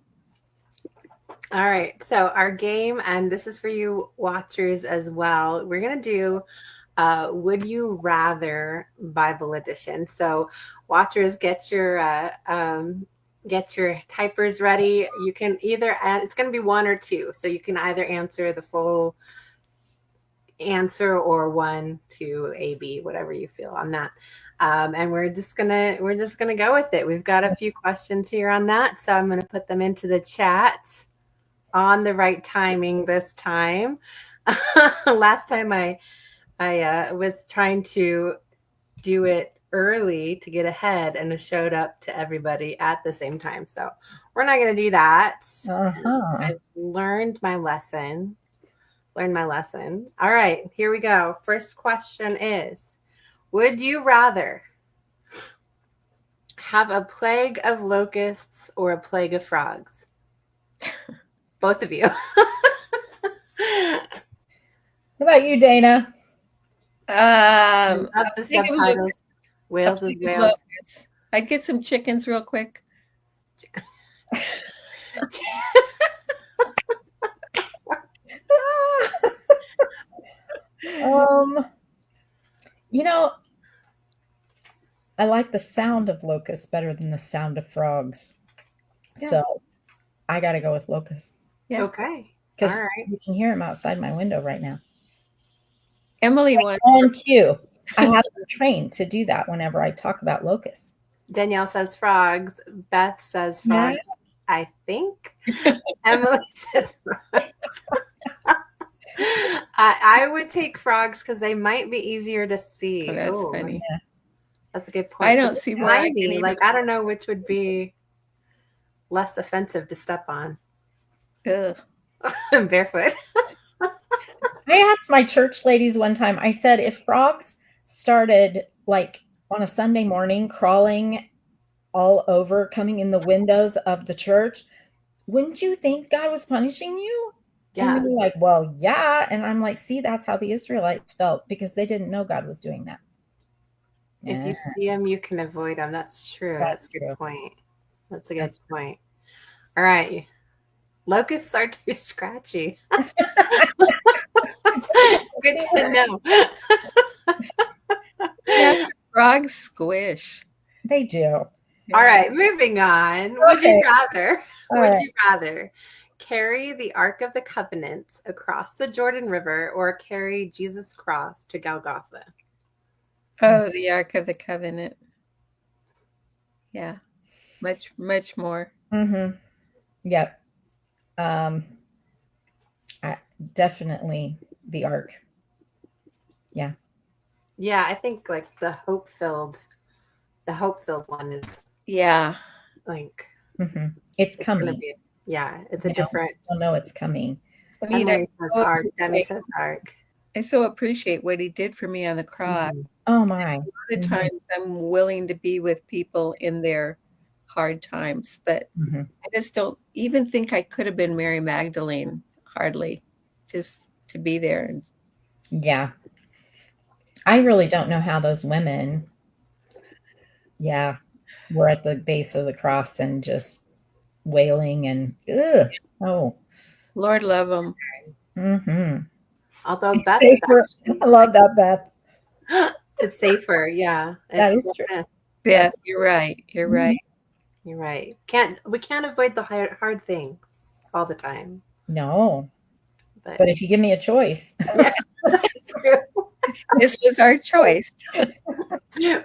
All right. So our game, and this is for you watchers as well. We're going to do Would You Rather Bible Edition. So watchers, get your typers ready. You can either, it's going to be one or two. So you can either answer the full answer or 1, 2, A, B, whatever you feel on that. And we're just gonna go with it. We've got a few questions here on that, so I'm gonna put them into the chat on the right timing this time. Last time I was trying to do it early to get ahead, and it showed up to everybody at the same time. So we're not gonna do that. I've learned my lesson. All right, here we go. First question is, would you rather have a plague of locusts or a plague of frogs? Both of you. What about you, Dana? Up the subtitles. Whales is whales. I'd get some chickens real quick. You know, I like the sound of locusts better than the sound of frogs. Yeah. So I got to go with locusts. Yeah. Okay. Because you can hear them outside my window right now. Emily wants on cue. I have to train to do that whenever I talk about locusts. Danielle says frogs. Beth says frogs. Yes. I think. Emily says frogs. I would take frogs because they might be easier to see. Oh, that's funny. Yeah. That's a good point. I don't see why. I don't know which would be less offensive to step on. Ugh. Barefoot. I asked my church ladies one time, I said, if frogs started like on a Sunday morning crawling all over, coming in the windows of the church, wouldn't you think God was punishing you? Yeah. And they were like, well, yeah. And I'm like, see, that's how the Israelites felt because they didn't know God was doing that. If you see them, you can avoid them. That's true. That's a good point. That's a good point. All right. Locusts are too scratchy. Good to know. Yeah, frogs squish. They do. All right, moving on. Would you rather carry the Ark of the Covenant across the Jordan River or carry Jesus' cross to Golgotha? Oh, the Ark of the Covenant. Yeah, much more. Mm-hmm. Yep. Definitely the Ark. Yeah. Yeah, I think like the hope-filled one is like it's coming. Gonna be, it's a different. I know it's coming. Emily says Ark. Demi says Ark. I so appreciate what he did for me on the cross. Oh my! A lot of times I'm willing to be with people in their hard times, but I just don't even think I could have been Mary Magdalene. Hardly, just to be there. Yeah, I really don't know how those women, were at the base of the cross and just wailing and Lord love them. Although Beth, I love that, Beth. It's safer, yeah. That is true. Beth, you're right. You're right. You're right. We can't avoid the hard things all the time. No. But if you give me a choice. This was our choice.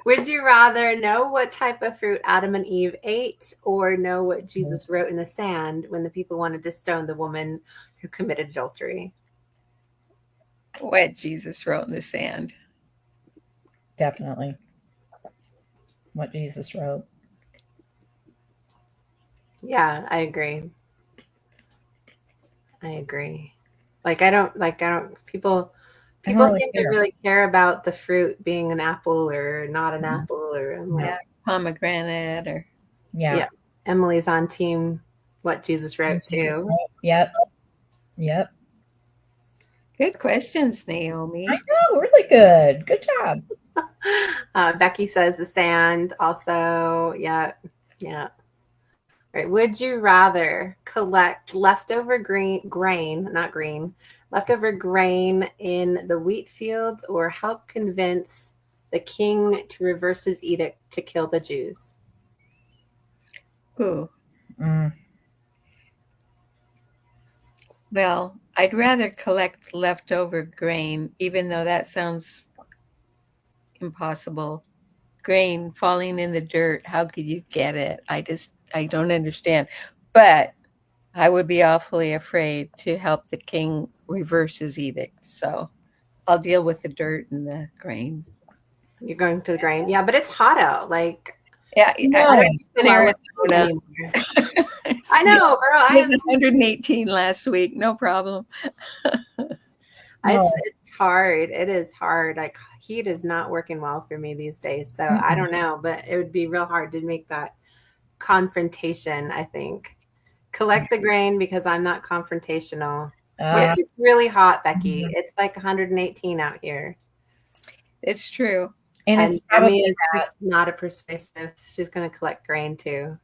Would you rather know what type of fruit Adam and Eve ate or know what Jesus wrote in the sand when the people wanted to stone the woman who committed adultery? What Jesus wrote in the sand. Definitely. What Jesus wrote. Yeah, I agree. Like I don't people seem to really care about the fruit being an apple or not an apple or pomegranate or Emily's on team what Jesus wrote too. Yep. Good questions, Naomi. I know, really good. Good job. Becky says the sand also. Yeah. Right. Would you rather collect leftover grain in the wheat fields or help convince the king to reverse his edict to kill the Jews? Ooh. Well, I'd rather collect leftover grain, even though that sounds impossible. Grain falling in the dirt, how could you get it? I don't understand. But I would be awfully afraid to help the king reverse his edict. So I'll deal with the dirt and the grain. You're going to the grain? Yeah, but it's hot out. Like, I know, girl. I was 118 last week. No problem. It's hard. It is hard. Like heat is not working well for me these days. So I don't know, but it would be real hard to make that confrontation, I think. Collect the grain because I'm not confrontational. It's really hot, Becky. It's like 118 out here. It's true. And it's probably is just not a persuasive. She's going to collect grain too.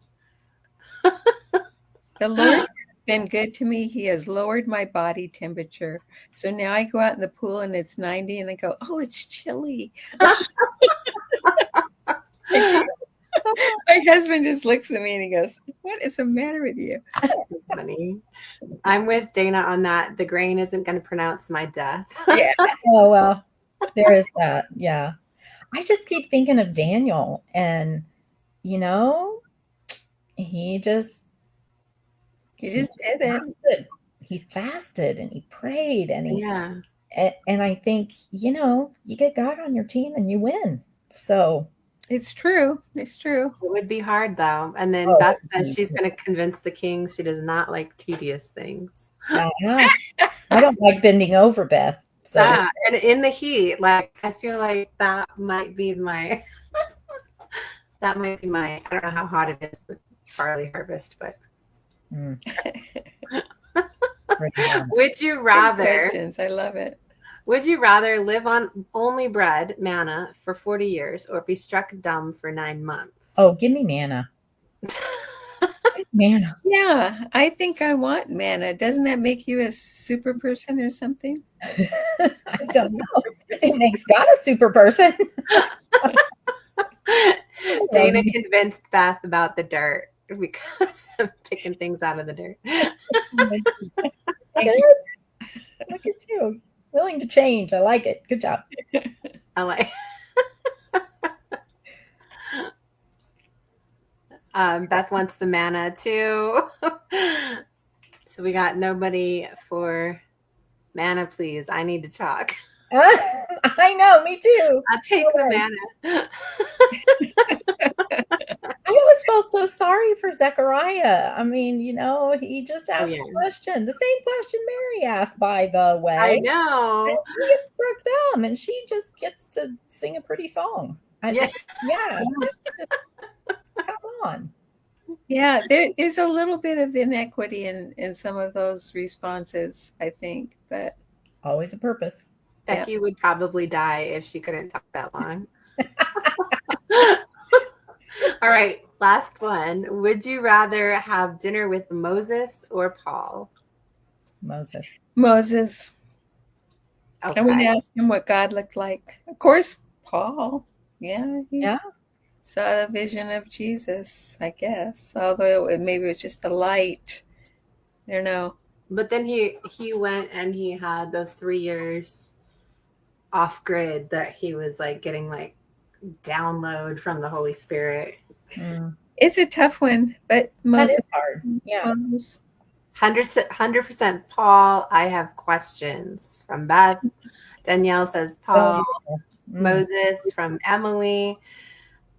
The Lord has been good to me. He has lowered my body temperature. So now I go out in the pool and it's 90 and I go, oh, it's chilly. My husband just looks at me and he goes, what is the matter with you? That's funny. I'm with Dana on that. The grain isn't going to pronounce my death. Yeah. Oh, well, there is that. Yeah. I just keep thinking of Daniel and, he just did it. He fasted and he prayed and and I think, you get God on your team and you win. So it's true. It's true. It would be hard though. And then Beth says she's going to convince the king she does not like tedious things. I don't like bending over, Beth. So and in the heat, like I feel like that might be my I don't know how hot it is with barley harvest, but would you rather? Good questions. I love it. Would you rather live on only bread, manna, for 40 years or be struck dumb for 9 months? Oh, give me manna. Manna. Yeah, I think I want manna. Doesn't that make you a super person or something? I don't know. It makes God a super person. Dana convinced Beth about the dirt because I'm picking things out of the dirt. Thank Good. you. Look at you. Willing to change. I like it. Good job. I like. Beth wants the manna too. So we got nobody for manna, please. I need to talk. I know, me too. I'll take the manna. I always felt so sorry for Zechariah. I mean, he just asked a question. The same question Mary asked, by the way. I know. And he gets struck dumb, and she just gets to sing a pretty song. Just, come on. Yeah, there's a little bit of inequity in some of those responses, I think, but always a purpose. Becky would probably die if she couldn't talk that long. All right, last one. Would you rather have dinner with Moses or Paul? Moses. Okay. I would ask him what God looked like. Of course, Paul. Yeah. Saw the vision of Jesus, I guess. Although maybe it was just the light. I don't know. But then he went and he had those 3 years off grid that he was like getting like download from the Holy Spirit. It's a tough one, but that is hard. Yeah. 100% Paul. I have questions from Beth. Danielle says Paul. Moses from Emily.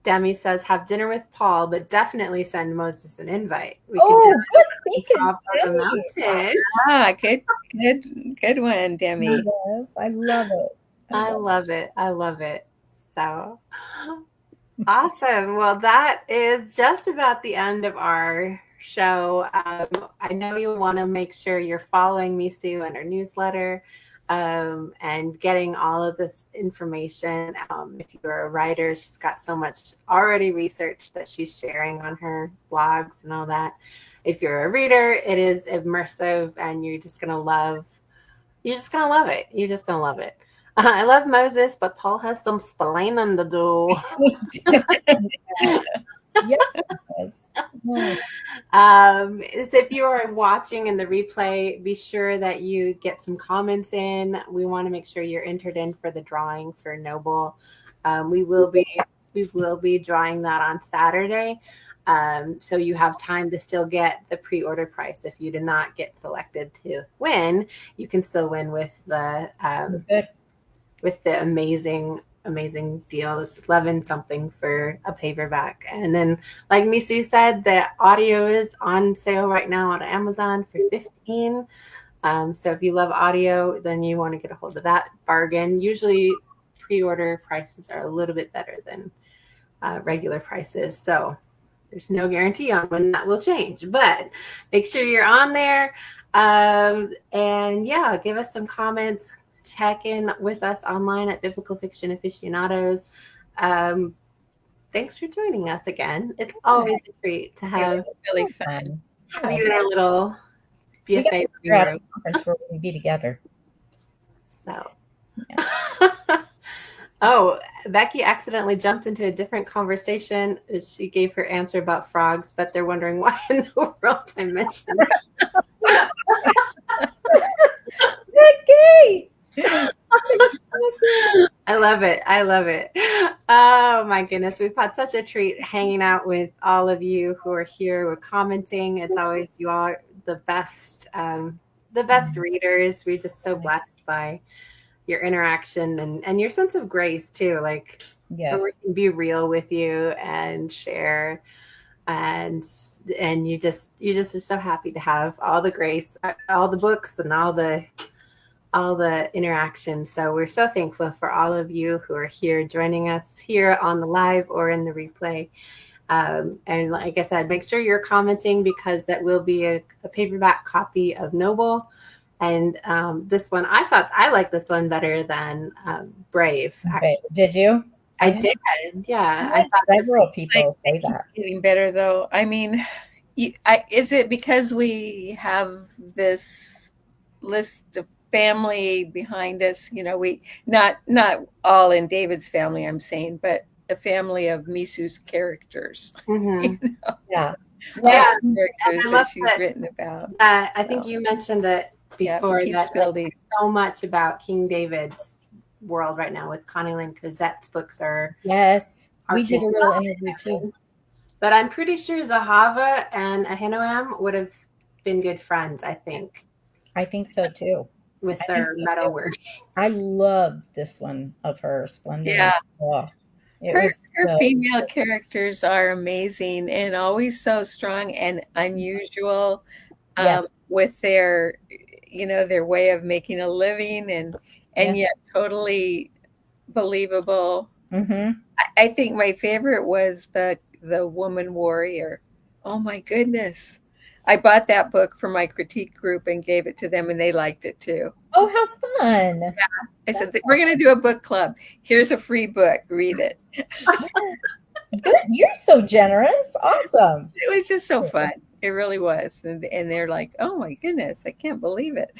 Demi says have dinner with Paul, but definitely send Moses an invite. We good thinking, top of the mountain. Ah, good one, Demi. Yes, I love it. I love it. So awesome. Well, that is just about the end of our show. I know you want to make sure you're following Mesu and her newsletter and getting all of this information. If you're a writer, she's got so much already research that she's sharing on her blogs and all that. If you're a reader, it is immersive and you're just going to love it. You're just going to love it. I love Moses, but Paul has some splaining to do. Yes. So if you are watching in the replay, be sure that you get some comments in. We want to make sure you're entered in for the drawing for Noble. We will be drawing that on Saturday. So you have time to still get the pre-order price. If you did not get selected to win, you can still win with the amazing deal. It's 11 something for a paperback. And then like Mesu said, the audio is on sale right now on Amazon for $15. So if you love audio, then you want to get a hold of that bargain. Usually pre-order prices are a little bit better than regular prices. So there's no guarantee on when that will change, but make sure you're on there. And yeah, give us some comments. Check in with us online at Biblical Fiction Aficionados. Thanks for joining us again. It's always a treat to have really fun. Have you in our little BFA conference where we be together. So, yeah. Oh, Becky accidentally jumped into a different conversation. She gave her answer about frogs, but they're wondering why in the world I mentioned it. Becky! I love it. Oh my goodness. We've had such a treat hanging out with all of you who are here with commenting. It's always you all are the best readers. We're just so blessed by your interaction and your sense of grace too. Like we can be real with you and share and you just are so happy to have all the grace, all the books and all the interaction. So we're so thankful for all of you who are here joining us here on the live or in the replay. And like I said, make sure you're commenting because that will be a paperback copy of Noble. And this one, I like this one better than Brave. Okay. Did you? I did. Yeah. I thought several people say that. Getting better though. I mean, Is it because we have this list of family behind us? We not all in David's family, I'm saying, but a family of Misu's characters. Mm-hmm. Yeah. Yeah, Characters I that love she's that. written about. I think you mentioned it Yeah, before it keeps that building. so much about King David's world right now with Connie Lynn Cosette's books are Yes. We did a just little interview too. But I'm pretty sure Zahava and Ahinoam would have been good friends, I think, I think so too. with I their think so metal too. work. I loved this one of her, Splendor. Yeah. Oh, it Her was so female good. characters are amazing and always so strong and unusual, Yes. with their way of making a living and Yeah. yet totally believable. Mm-hmm. I think my favorite was the woman warrior. Oh my goodness. I bought that book for my critique group and gave it to them and they liked it too. Oh, how fun. I said, we're going to do a book club. Here's a free book. Read it. Good. You're so generous. Awesome. It was just so fun. It really was. And they're like, oh my goodness, I can't believe it.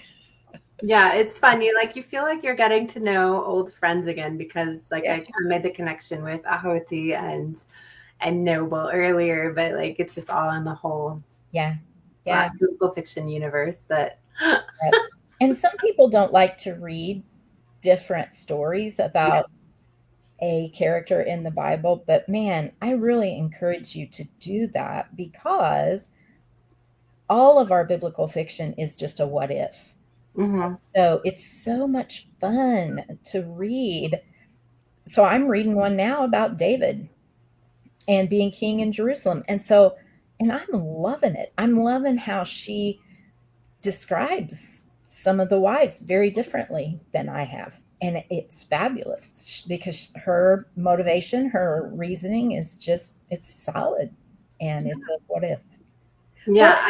Yeah, it's fun. You feel like you're getting to know old friends again because I made the connection with Ahoti and Noble earlier, but it's just all in the whole biblical fiction universe that And some people don't like to read different stories about a character in the Bible, but man, I really encourage you to do that because all of our biblical fiction is just a what if. Mm-hmm. So it's so much fun to read. So I'm reading one now about David and being king in Jerusalem. And I'm loving it. I'm loving how she describes some of the wives very differently than I have. And it's fabulous because her motivation, her reasoning is just, it's solid. And it's a what if. Yeah,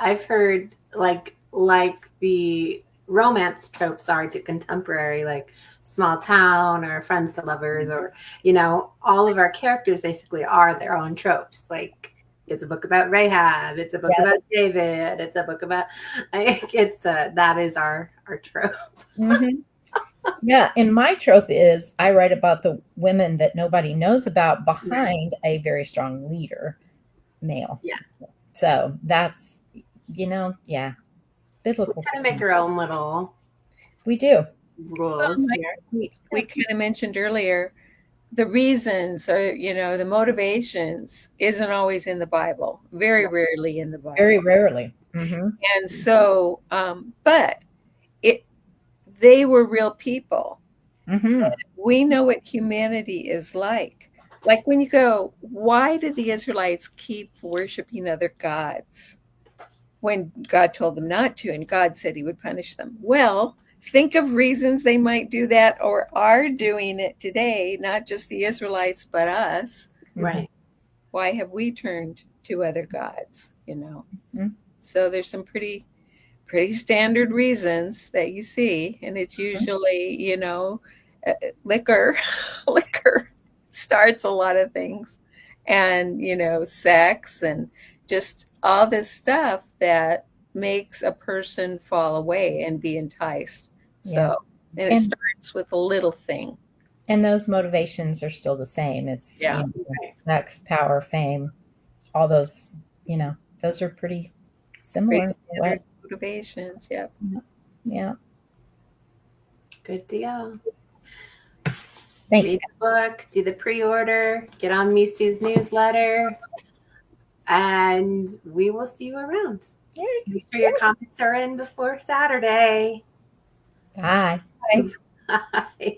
I've heard like the romance tropes are to contemporary, like small town or friends to lovers, or all of our characters basically are their own tropes. Like it's a book about Rahab, it's a book about David, it's a book about that is our trope. Mm-hmm. Yeah, and my trope is I write about the women that nobody knows about behind a very strong leader, male. Yeah. So that's, biblical. We kind of make our own little We do. rules here. We kind of mentioned earlier, the reasons or the motivations isn't always in the Bible. Very rarely in the Bible. Very rarely. Mm-hmm. And so, but they were real people. Mm-hmm. We know what humanity is like. Like when you go, why did the Israelites keep worshiping other gods when God told them not to and God said he would punish them? Well, think of reasons they might do that or are doing it today, not just the Israelites, but us. Right. Why have we turned to other gods, Mm-hmm. So there's some pretty standard reasons that you see, and it's usually, liquor. Liquor starts a lot of things, and sex and just all this stuff that makes a person fall away and be enticed. So, and it starts with a little thing. And those motivations are still the same. It's sex, power, fame, all those, those are pretty similar. Pretty motivations. Yeah. Good deal. Thanks. Read the book, do the pre-order, get on Misu's newsletter, and we will see you around. Make sure your comments are in before Saturday. Bye. Bye. Bye.